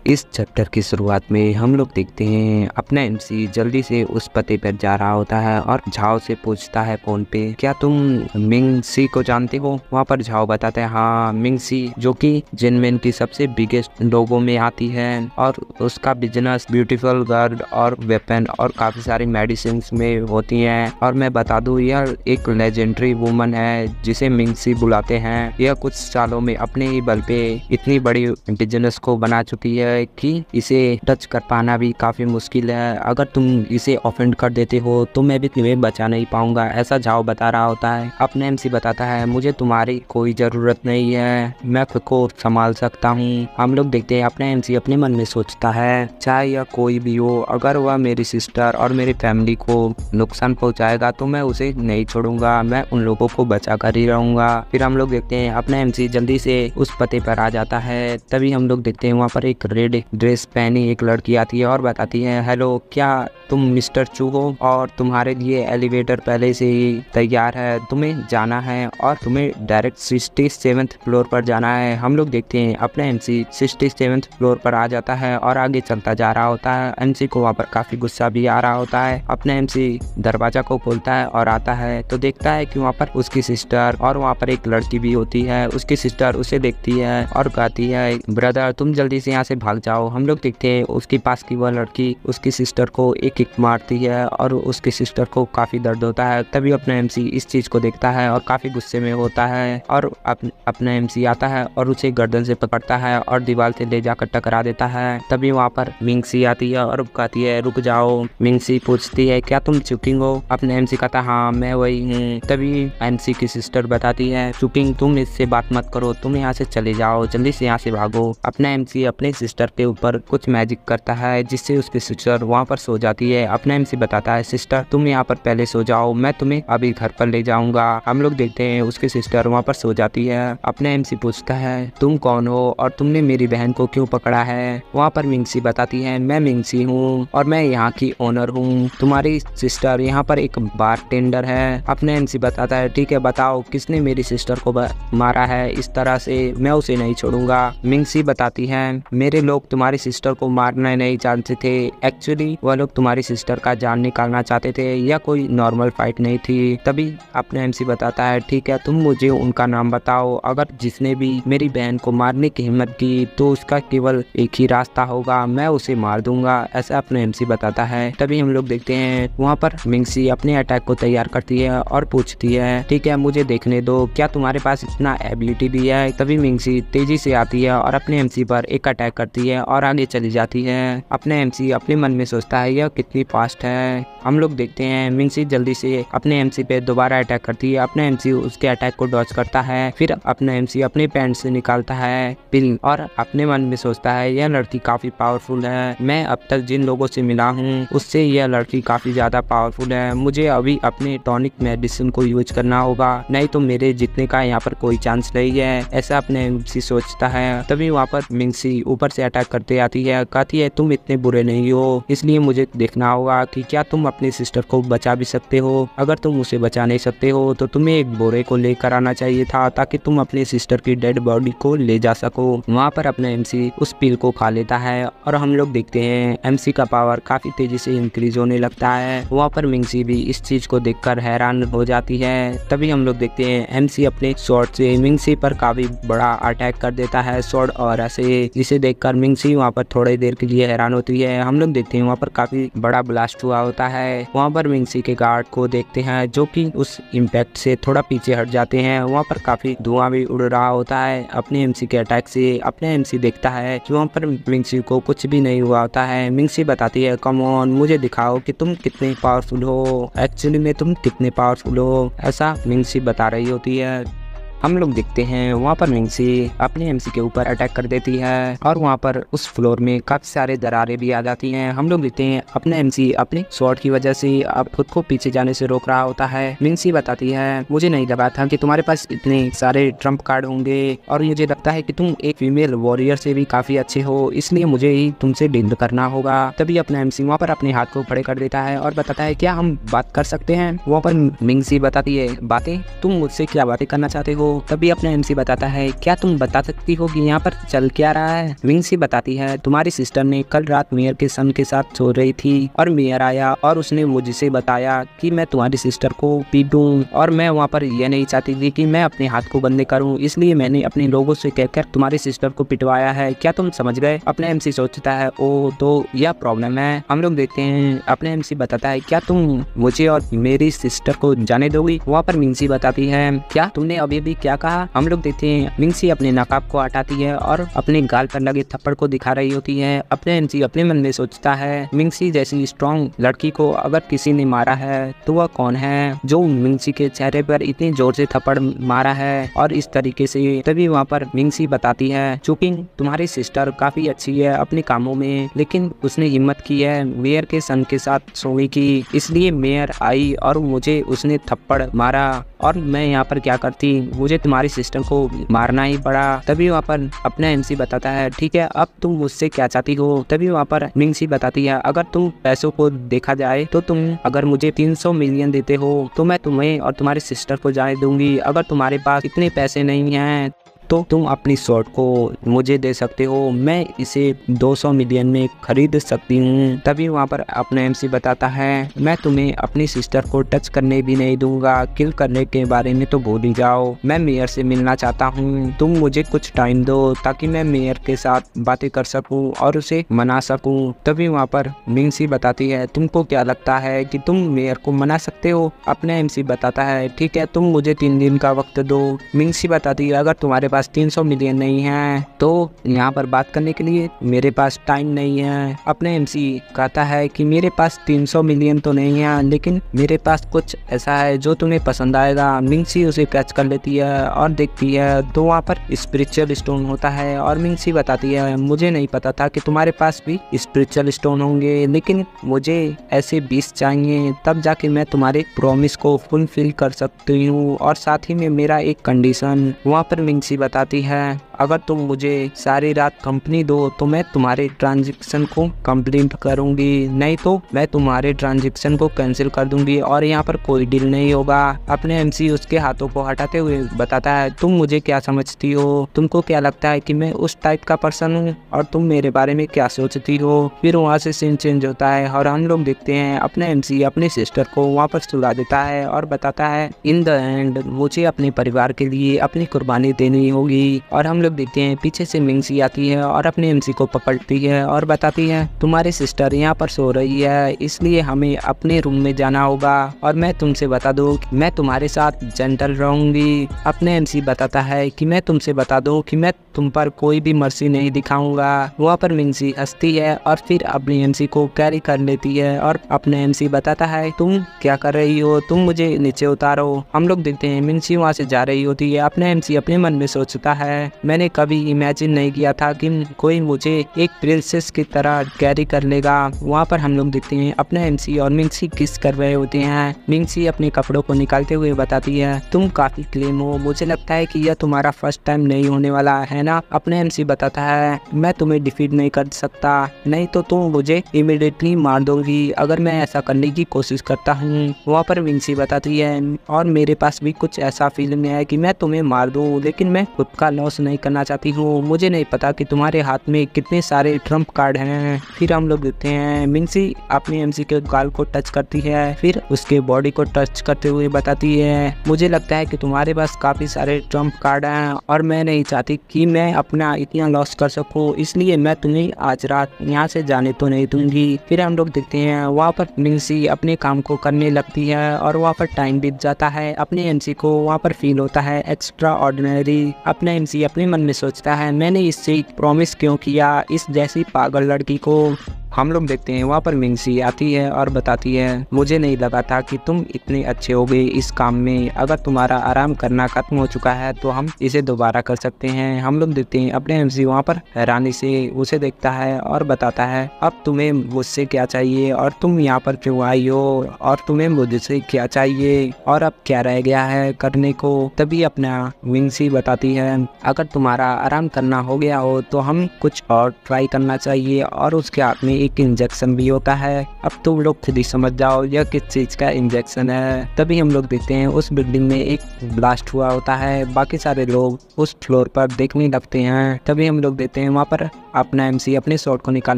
इस चैप्टर की शुरुआत में हम लोग देखते हैं अपना एमसी जल्दी से उस पते पर जा रहा होता है और झाओ से पूछता है फोन पे, क्या तुम मिंग सी को जानते हो। वहाँ पर झाओ बताता है हाँ, मिंग सी जो कि जिनमें की सबसे बिगेस्ट लोगों में आती है और उसका बिजनेस ब्यूटीफुल गर्ल और वेपन और काफी सारी मेडिसिन में होती है। और मैं बता दूं यह एक लेजेंडरी वुमन है जिसे मिंग सी बुलाते हैं। यह कुछ सालों में अपने ही बल पे इतनी बड़ी बिजनेस को बना चुकी है कि इसे टच कर पाना भी काफी मुश्किल है। अगर तुम इसे ऑफेंड कर देते हो तो मैं भी तुम्हें बचा नहीं पाऊंगा, ऐसा झाओ बता रहा होता है। अपने एमसी बताता है मुझे तुम्हारी कोई जरूरत नहीं है, मैं खुद को संभाल सकता हूँ। हम लोग देखते हैं अपने एमसी अपने मन में सोचता है चाहे यह कोई भी हो, अगर वह मेरी सिस्टर और मेरी फैमिली को नुकसान पहुँचाएगा तो मैं उसे नहीं छोड़ूंगा, मैं उन लोगों को बचा कर ही रहूंगा। फिर हम लोग देखते हैं अपना एमसी जल्दी से उस पते पर आ जाता है। तभी हम लोग देखते हैं वहाँ पर एक रेड ड्रेस पहनी एक लड़की आती है और बताती है हेलो, क्या तुम मिस्टर चू हो और तुम्हारे लिए एलिवेटर पहले से ही तैयार है, तुम्हें जाना है और तुम्हें डायरेक्ट 67th फ्लोर पर जाना है। हम लोग देखते हैं अपना एमसी 67th फ्लोर पर आ जाता है और आगे चलता जा रहा होता है। एमसी को वहाँ पर काफी गुस्सा भी आ रहा होता है। अपना एमसी दरवाजा को खोलता है और आता है तो देखता है कि वहाँ पर उसकी सिस्टर और वहाँ पर एक लड़की भी होती है। उसकी सिस्टर उसे देखती है और कहती है ब्रदर तुम जल्दी से यहाँ से भाग जाओ। हम लोग देखते हैं उसके पास की वह लड़की उसकी सिस्टर को एक किक मारती है और उसकी सिस्टर को काफी दर्द होता है। तभी अपना एमसी इस चीज को देखता है और काफी गुस्से में होता है और अपना एमसी आता है और उसे गर्दन से पकड़ता है और दीवार से ले जाकर टकरा देता है। तभी वहाँ पर मिंग सी आती है और कहती है रुक जाओ। मिंग सी पूछती है क्या तुम चुकिंग हो। अपना एमसी कहता हाँ मैं वही हूँ। तभी एमसी की सिस्टर बताती है चुकिंग तुम इससे बात मत करो, तुम यहाँ से चले जाओ, जल्दी से यहाँ से भागो। अपना एमसी अपने सिस्टर के ऊपर कुछ मैजिक करता है जिससे उसकी सिस्टर वहाँ पर सो जाती है। अपना एमसी बताता है सिस्टर तुम यहाँ पर पहले सो जाओ, मैं तुम्हें अभी घर पर ले जाऊंगा। हम लोग देखते हैं उसकी सिस्टर वहाँ पर सो जाती है। अपना एमसी पूछता है तुम कौन हो और तुमने मेरी बहन को क्यों पकड़ा है। वहाँ पर मिंग सी बताती है मैं मिंग सी हूँ और मैं यहाँ की ओनर हूँ, तुम्हारी सिस्टर यहाँ पर एक बार टेंडर है। अपना एमसी बताता है ठीक है बताओ किसने मेरी सिस्टर को मारा है, इस तरह से मैं उसे नहीं छोड़ूंगा। मिंग सी बताती है मेरे लोग तुम्हारी सिस्टर को मारना नहीं चाहते थे, एक्चुअली वह लोग तुम्हारी सिस्टर का जान निकालना चाहते थे, यह कोई नॉर्मल फाइट नहीं थी। तभी अपना एमसी बताता है ठीक है तुम मुझे उनका नाम बताओ, अगर जिसने भी मेरी बहन को मारने की हिम्मत की तो उसका केवल एक ही रास्ता होगा, मैं उसे मार दूंगा, ऐसा अपना एमसी बताता है। तभी हम लोग देखते हैं वहाँ पर मिंग सी अपने अटैक को तैयार करती है और पूछती है ठीक है मुझे देखने दो, क्या तुम्हारे पास इतना एबिलिटी भी है। तभी मिंग सी तेजी से आती है और अपने एमसी पर एक अटैक करती है और आगे चली जाती है। अपने एमसी अपने मन में सोचता है यह कितनी फास्ट है। हम लोग देखते हैं मिंग सी जल्दी से अपने एमसी पे दोबारा अटैक करती है। अपने एमसी उसके अटैक को डॉज करता है। फिर अपना एमसी अपने पैंट से निकालता है पिन और अपने मन में सोचता है यह लड़की काफी पावरफुल है, मैं अब तक जिन लोगों से मिला हूँ उससे यह लड़की काफी ज्यादा पावरफुल है, मुझे अभी अपने टॉनिक मेडिसिन को यूज करना होगा, नहीं तो मेरे जीतने का यहाँ पर कोई चांस नहीं है, ऐसा अपने एमसी सोचता है। तभी वहाँ पर मिंग सी ऊपर से अटैक करते आती है, कहती है तुम इतने बुरे नहीं हो, इसलिए मुझे देखना होगा कि क्या तुम अपनी सिस्टर को बचा भी सकते हो, अगर तुम उसे बचा नहीं सकते हो तो तुम्हें एक बोरे को लेकर आना चाहिए था ताकि तुम अपनी सिस्टर की डेड बॉडी को ले जा सको। वहाँ पर अपना एमसी उस पिल को खा लेता है और हम लोग देखते हैं एमसी का पावर काफी तेजी से इंक्रीज होने लगता है। वहाँ पर मिंग सी भी इस चीज को देखकर हैरान हो जाती है। तभी हम लोग देखते हैं एमसी अपने स्वॉर्ड से मिंग सी पर काफी बड़ा अटैक कर देता है स्वॉर्ड और ऐसे, जिसे देखकर मिंग सी वहाँ पर थोड़ी देर के लिए हैरान होती है। हम लोग देखते हैं वहाँ पर काफी बड़ा ब्लास्ट हुआ होता है। वहाँ पर मिंग सी के गार्ड को देखते हैं जो कि उस इम्पैक्ट से थोड़ा पीछे हट जाते हैं। वहाँ पर काफी धुआं भी उड़ रहा होता है अपने एमसी के अटैक से। अपने एमसी देखता है कि वहाँ पर मिंग सी को कुछ भी नहीं हुआ होता है। मिंग सी बताती है कम ऑन मुझे दिखाओ कि तुम कितने पावरफुल हो, एक्चुअली में तुम कितने पावरफुल हो, ऐसा मिंग सी बता रही होती है। हम लोग देखते हैं वहाँ पर मिंग सी अपने एमसी के ऊपर अटैक कर देती है और वहाँ पर उस फ्लोर में काफी सारे दरारें भी आ जाती हैं। हम लोग देखते हैं अपने एमसी अपने स्वॉर्ड की वजह से अब खुद को पीछे जाने से रोक रहा होता है। मिंग सी बताती है मुझे नहीं लगा था कि तुम्हारे पास इतने सारे ट्रम्प कार्ड होंगे और मुझे लगता है कि तुम एक फीमेल वॉरियर से भी काफी अच्छे हो, इसलिए मुझे ही तुमसे डील करना होगा। तभी अपना एमसी वहाँ पर अपने हाथ को खड़े कर देता है और बताता है क्या हम बात कर सकते हैं। वहाँ पर मिंग सी बताती है बातें, तुम मुझसे क्या बातें करना चाहते हो। तभी अपना एमसी बताता है क्या तुम बता सकती हो कि यहाँ पर चल क्या रहा है। मिंगसी बताती है तुम्हारी सिस्टर ने कल रात मेयर के सन के साथ सो रही थी और मेयर आया और उसने मुझसे बताया कि मैं तुम्हारी सिस्टर को पीटूं और मैं वहाँ पर यह नहीं चाहती थी कि मैं अपने हाथ को बंद करूं, इसलिए मैंने अपने लोगों से कहकर तुम्हारी सिस्टर को पिटवाया है। क्या तुम समझ गए? अपने एमसी सोचता है ओ तो यह प्रॉब्लम है। हम लोग देखते हैं अपने एमसी बताता है क्या तुम मुझे और मेरी सिस्टर को जाने दोगी। वहाँ पर मिंगसी बताती है क्या तुमने अभी भी क्या कहा। हम लोग देखते हैं मिंगसी अपने नकाब को हटाती है और अपने गाल पर लगे थप्पड़ को दिखा रही होती है। अपने एमसी अपने मन में सोचता है मिंगसी जैसी स्ट्रॉन्ग लड़की को अगर किसी ने मारा है तो वह कौन है जो मिंगसी के चेहरे पर इतनी जोर से थप्पड़ मारा है और इस तरीके से। तभी वहाँ पर मिंगसी बताती है चूंकि तुम्हारी सिस्टर काफी अच्छी है अपने कामों में, लेकिन उसने हिम्मत की है मेयर के सन के साथ सोने की, इसलिए मेयर आई और मुझे उसने थप्पड़ मारा और मैं यहाँ पर क्या करती, मुझे तुम्हारी सिस्टर को मारना ही पड़ा। तभी वहाँ पर अपना एमसी बताता है ठीक है अब तुम मुझसे क्या चाहती हो। तभी वहाँ पर मिंगसी बताती है अगर तुम पैसों को देखा जाए तो तुम अगर मुझे 300 मिलियन देते हो तो मैं तुम्हें और तुम्हारी सिस्टर को जाने दूंगी। अगर तुम्हारे पास इतने पैसे नहीं हैं तो तुम अपनी शॉट को मुझे दे सकते हो, मैं इसे 200 मिलियन में खरीद सकती हूँ। तभी वहाँ पर अपना एमसी बताता है मैं तुम्हें अपनी सिस्टर को टच करने भी नहीं दूंगा, किल करने के बारे में तो भूल ही जाओ। मैं मेयर से मिलना चाहता हूँ, तुम मुझे कुछ टाइम दो ताकि मैं मेयर के साथ बातें कर सकूँ और उसे मना सकूँ। तभी वहाँ पर मिंगसी बताती है तुमको क्या लगता है कि तुम मेयर को मना सकते हो। अपना एमसी बताता है ठीक है तुम मुझे 3 दिन का वक्त दो। मिंगसी बताती है अगर तुम्हारे पास 300 मिलियन नहीं है तो यहाँ पर बात करने के लिए मेरे पास टाइम नहीं है। अपने एमसी कहता है कि मेरे पास 300 मिलियन तो नहीं है लेकिन मेरे पास कुछ ऐसा है जो तुम्हें पसंद आएगा। मिंगसी उसे कैच कर लेती है और देखती है तो वहाँ पर स्पिरिचुअल स्टोन होता है और मिंगसी बताती है मुझे नहीं पता था कि तुम्हारे पास भी स्पिरिचुअल स्टोन होंगे, लेकिन मुझे ऐसे 20 चाहिए तब जाके मैं तुम्हारे प्रॉमिस को फुलफिल कर सकती हूँ और साथ ही में मेरा एक कंडीशन। वहाँ पर मिंगसी बताती है अगर तुम मुझे सारी रात कंपनी दो तो मैं तुम्हारे ट्रांजैक्शन को कंप्लीट करूंगी, नहीं तो मैं तुम्हारे ट्रांजैक्शन को कैंसिल कर दूंगी और यहाँ पर कोई डील नहीं होगा। अपने एमसी उसके हाथों को हटाते हुए बताता है तुम मुझे क्या समझती हो, तुमको क्या लगता है कि मैं उस टाइप का पर्सन हूँ और तुम मेरे बारे में क्या सोचती हो। फिर वहाँ से सीन चेंज होता है और हम लोग देखते हैं अपने एमसी अपनी सिस्टर को वहाँ पर सुला देता है और बताता है इन द एंड मुझे अपने परिवार के लिए अपनी कुर्बानी देनी होगी। और हम लोग देखते हैं पीछे से मिंगसी आती है और अपने एमसी को पकड़ती है और बताती है तुम्हारी सिस्टर यहाँ पर सो रही है इसलिए हमें अपने रूम में जाना होगा और मैं तुमसे बता दूं मैं तुम्हारे साथ जेंटल रहूंगी। अपने एमसी बताता है कि मैं तुमसे बता दूं कि मैं तुम पर कोई भी मर्सी नहीं दिखाऊंगा। वहाँ पर मिंगसी हंसती है और फिर अपनी एमसी को कैरी कर लेती है और अपने एमसी बताता है तुम क्या कर रही हो, तुम मुझे नीचे उतारो। हम लोग देखते हैं मिंगसी वहाँ से जा रही होती है। अपने एमसी अपने मन में सोचता है मैंने कभी इमेजिन नहीं किया था कि कोई मुझे एक प्रिंसेस की तरह कैरी कर लेगा। वहाँ पर हम लोग देखते हैं अपना एमसी और मिंगसी किस कर रहे होते हैं। मिंगसी अपने कपड़ों को निकालते हुए बताती है तुम काफी क्लीन हो, मुझे लगता है कि यह तुम्हारा फर्स्ट टाइम नहीं होने वाला है ना। अपने एमसी बताता है मैं तुम्हें डिफीट नहीं कर सकता, नहीं तो तुम मुझे इमीडिएटली मार दोगी अगर मैं ऐसा करने की कोशिश करता हूँ। वहाँ पर मिंगसी बताती है और मेरे पास भी कुछ ऐसा फीलिंग है कि मैं तुम्हें मार दूँ, लेकिन मैं खुद का लॉस नहीं करना चाहती हूँ। मुझे नहीं पता कि तुम्हारे हाथ में कितने सारे ट्रम्प कार्ड हैं। फिर हम लोग देखते हैं मिंगसी अपने एमसी के गाल को टच करती है, फिर उसके बॉडी को टच करते हुए बताती है मुझे लगता है कि तुम्हारे पास काफी सारे ट्रम्प कार्ड हैं और मैं नहीं चाहती कि मैं अपना इतना लॉस कर सकूं, इसलिए मैं तुम्हें आज रात यहाँ से जाने तो नहीं दूंगी। फिर हम लोग देखते हैं वहाँ पर मिंगसी अपने काम को करने लगती है और वहाँ पर टाइम बीत जाता है। अपने एमसी को वहाँ पर फील होता है एक्स्ट्रा ऑर्डिनरी। अपना एमसी अपने मन में सोचता है मैंने इससे प्रॉमिस क्यों किया इस जैसी पागल लड़की को। हम लोग देखते हैं वहाँ पर मिंगसी आती है और बताती है मुझे नहीं लगा था कि तुम इतने अच्छे हो गए इस काम में, अगर तुम्हारा आराम करना खत्म हो चुका है तो हम इसे दोबारा कर सकते हैं। हम लोग देखते हैं अपने एमसी वहाँ पर हैरानी से उसे देखता है और बताता है अब तुम्हें मुझसे क्या चाहिए और तुम यहाँ पर क्यों आई हो और तुम्हें मुझसे क्या चाहिए और अब क्या रह गया है करने को। तभी अपना मिंगसी बताती है अगर तुम्हारा आराम करना हो गया हो तो हम कुछ और ट्राई करना चाहिए और उसके हाथ में एक इंजेक्शन भी होता है। अब तुम लोग खुद ही समझ जाओ यह किस चीज का इंजेक्शन है। तभी हम लोग देखते हैं उस बिल्डिंग में एक ब्लास्ट हुआ होता है, बाकी सारे लोग उस फ्लोर पर देखने लगते हैं। तभी हम लोग देखते हैं वहाँ पर अपना एमसी अपने शॉट को निकाल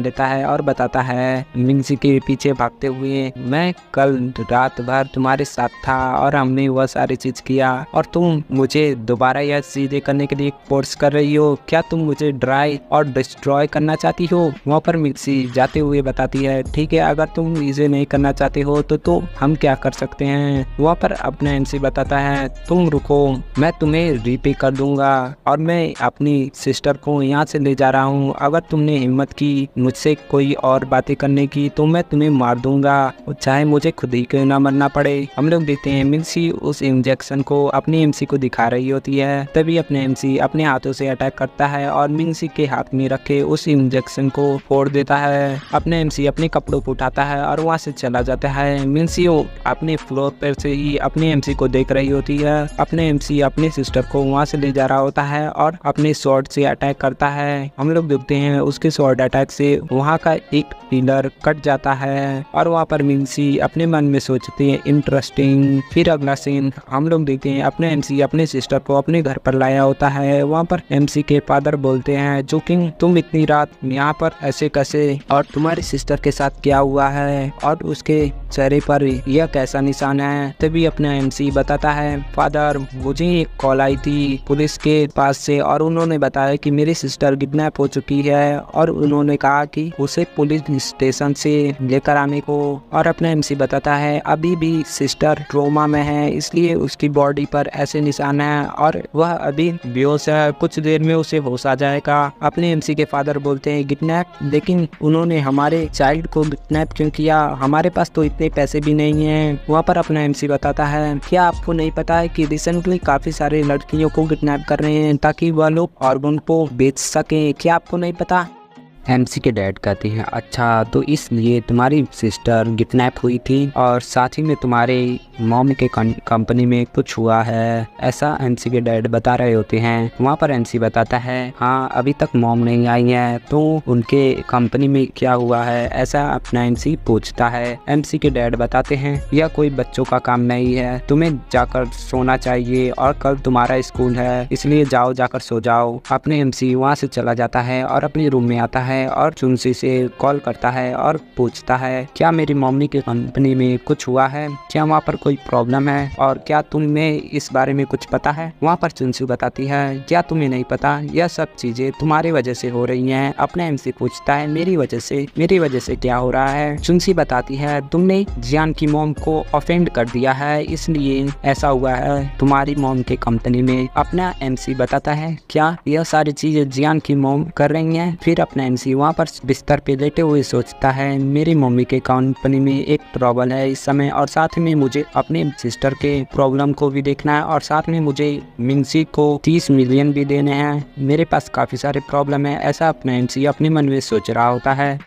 लेता है और बताता है मिंगसी के पीछे भागते हुए, मैं कल रात भर तुम्हारे साथ था और हमने वह सारी चीज किया और तुम मुझे दोबारा यह चीजें करने के लिए फोर्स कर रही हो। क्या तुम मुझे ड्राई और डिस्ट्रॉय करना चाहती हो? वहाँ पर मिंगसी जाते हुए बताती है, ठीक है, अगर तुम इसे नहीं करना चाहते हो तो हम क्या कर सकते हैं। वहाँ पर अपना एमसी बताता है, तुम रुको, मैं तुम्हें रीपे कर दूंगा और मैं अपनी सिस्टर को यहाँ से ले जा रहा हूँ। अगर तुमने हिम्मत की मुझसे कोई और बातें करने की तो मैं तुम्हें मार दूंगा, चाहे मुझे खुद ही क्यों ना मरना पड़े। हम लोग देखते हैं मिंगसी उस इंजेक्शन को अपनी एमसी को दिखा रही होती है। तभी अपने एमसी अपने हाथों से अटैक करता है और मिंगसी के हाथ में रखे उस इंजेक्शन को फोड़ देता है। अपने एमसी अपने कपड़ों को उठाता है और वहाँ से चला जाता है। मिंगसी अपने फ्लोर पर से ही अपने एमसी को देख रही होती है। अपने एमसी अपने सिस्टर को वहाँ से ले जा रहा होता है और अपने स्वॉर्ड से अटैक करता है। हम लोग देखते हैं उसके स्वॉर्ड अटैक से वहाँ का एक पिलर कट जाता है और वहाँ पर मिंगसी अपने मन में सोचती है, इंटरेस्टिंग। फिर अगला सीन हम लोग देखते हैं अपने एमसी अपने सिस्टर को अपने घर पर लाया होता है। वहाँ पर एमसी के फादर बोलते हैं, जो कि तुम इतनी रात यहाँ पर ऐसे कैसे, और तुम्हारी सिस्टर के साथ क्या हुआ है और उसके चेहरे पर यह कैसा निशान है। तभी अपना एमसी बताता है, फादर मुझे एक कॉल आई थी पुलिस के पास से और उन्होंने बताया कि मेरी सिस्टर किडनैप हो चुकी है और उन्होंने कहा कि उसे पुलिस स्टेशन से लेकर आने को। और अपना एमसी बताता है अभी भी सिस्टर ट्रोमा में है, इसलिए उसकी बॉडी पर ऐसे निशान है और वह अभी बेहोश है, कुछ देर में उसे होश आ जाएगा। अपने एमसी के फादर बोलते हैं, किडनैप? लेकिन उन्होंने हमारे चाइल्ड को किडनैप क्यों किया? हमारे पास तो इतने पैसे भी नहीं है। वहाँ पर अपना एमसी बताता है, क्या आपको नहीं पता है कि रिसेंटली काफी सारे लड़कियों को किडनैप कर रहे हैं ताकि वह लोग ऑर्गन को बेच सकें? क्या आपको नहीं पता? एमसी के डैड कहते हैं, अच्छा तो इसलिए तुम्हारी सिस्टर किडनैप हुई थी और साथ ही में तुम्हारे मॉम के कंपनी में कुछ हुआ है, ऐसा एमसी के डैड बता रहे होते हैं। वहाँ पर एमसी बताता है, हाँ अभी तक मॉम नहीं आई है, तो उनके कंपनी में क्या हुआ है, ऐसा अपना एमसी पूछता है। एमसी के डैड बताते हैं, यह कोई बच्चों का काम नहीं है, तुम्हें जाकर सोना चाहिए और कल तुम्हारा स्कूल है, इसलिए जाओ जाकर सो जाओ। अपने एमसी वहाँ से चला जाता है और अपने रूम में आता है और चुनसी से कॉल करता है और पूछता है, क्या मेरी मम्मी की कंपनी में कुछ हुआ है? क्या वहाँ पर कोई प्रॉब्लम है और क्या तुम्हें इस बारे में कुछ पता है? वहाँ पर चुनसी बताती है, क्या तुम्हें नहीं पता, यह सब चीजें तुम्हारी वजह से हो रही हैं। अपना एमसी पूछता है, मेरी वजह से क्या हो रहा है? चुनसी बताती है, तुमने जियान की मॉम को ऑफेंड कर दिया है, इसलिए ऐसा हुआ है तुम्हारी मॉम के कंपनी में। अपना एमसी बताता है, क्या यह सारी चीजें जियान की मॉम कर रही हैं? फिर अपना एमसी वहाँ पर बिस्तर पे लेटे हुए सोचता है, मेरी मम्मी के कंपनी में एक ट्रबल है इस समय और साथ में मुझे अपने सिस्टर के प्रॉब्लम को भी देखना है और साथ में मुझे मिंगसी को 30 मिलियन भी देने हैं। मेरे पास काफी सारे प्रॉब्लम है, ऐसा अपना एमसी अपने मन में सोच रहा होता है।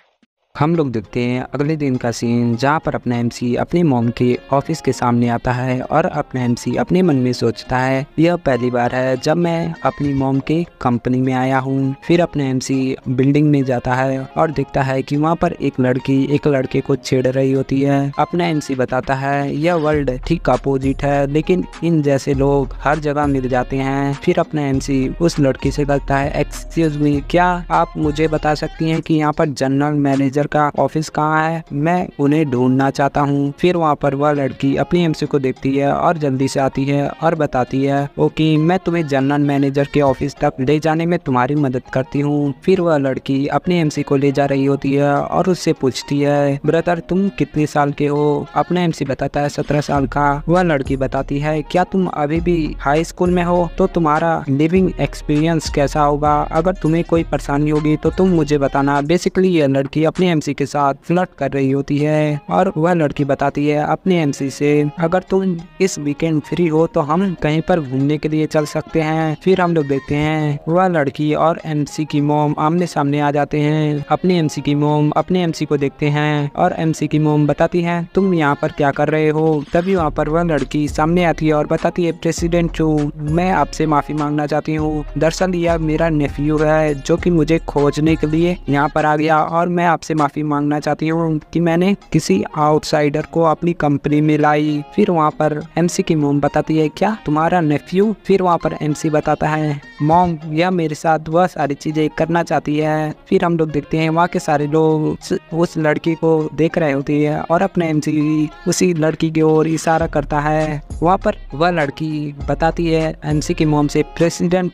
हम लोग देखते हैं अगले दिन का सीन, जहाँ पर अपना एमसी अपनी मॉम के ऑफिस के सामने आता है और अपना एमसी अपने मन में सोचता है, यह पहली बार है जब मैं अपनी मॉम के कंपनी में आया हूँ। फिर अपना एमसी बिल्डिंग में जाता है और देखता है कि वहाँ पर एक लड़की एक लड़के को छेड़ रही होती है। अपना एमसी बताता है, यह वर्ल्ड ठीक अपोजिट है, लेकिन इन जैसे लोग हर जगह मिल जाते हैं। फिर अपना एमसी उस लड़की से कहता है, एक्सक्यूज मी, क्या आप मुझे बता सकती हैं कि यहाँ पर जनरल मैनेजर का ऑफिस कहाँ है? मैं उन्हें ढूंढना चाहता हूँ। फिर वहाँ पर वह लड़की अपनी एमसी को देखती है और जल्दी से आती है और बताती है, ओके मैं तुम्हें जनरल मैनेजर के ऑफिस तक ले जाने में तुम्हारी मदद करती हूँ। फिर वह लड़की अपनी एमसी को ले जा रही होती है और उससे पूछती है, ब्रदर तुम कितने साल के हो? अपना एमसी बताता है 17 साल का। वह लड़की बताती है, क्या तुम अभी भी हाई स्कूल में हो? तो तुम्हारा लिविंग एक्सपीरियंस कैसा होगा? अगर तुम्हें कोई परेशानी होगी तो तुम मुझे बताना। बेसिकली यह लड़की अपनी एमसी के साथ फ्लर्ट कर रही होती है और वह लड़की बताती है अपने एमसी से, अगर तुम इस वीकेंड फ्री हो तो हम कहीं पर घूमने के लिए चल सकते हैं। फिर हम लोग देखते हैं वह लड़की और एमसी की मोम आमने सामने आ जाते हैं। अपने एमसी की मोम अपने एमसी को देखते हैं और एमसी की मोम बताती है, तुम यहाँ पर क्या कर रहे हो? तभी वहाँ पर वह लड़की सामने आती है और बताती है, प्रेसिडेंट चू, मैं आपसे माफी मांगना चाहती हूँ। दरअसल यह मेरा नेफ्यू है जो कि मुझे खोजने के लिए यहाँ पर आ गया और मैं आपसे माफ़ी मांगना चाहती हूँ कि मैंने किसी आउटसाइडर को अपनी कंपनी में लाई। फिर वहाँ पर एमसी की मॉम बताती है क्या तुम्हारा नेफ्यू? फिर वहाँ पर एमसी बताता है मॉम यह मेरे साथ वह सारी चीज़ें करना चाहती है। फिर हम लोग देखते हैं वहाँ के सारे लोग उस लड़की को देख रहे होती है और अपने एमसी उसी लड़की की ओर इशारा करता है। वहाँ पर वह लड़की बताती है एमसी की मॉम से प्रेसिडेंट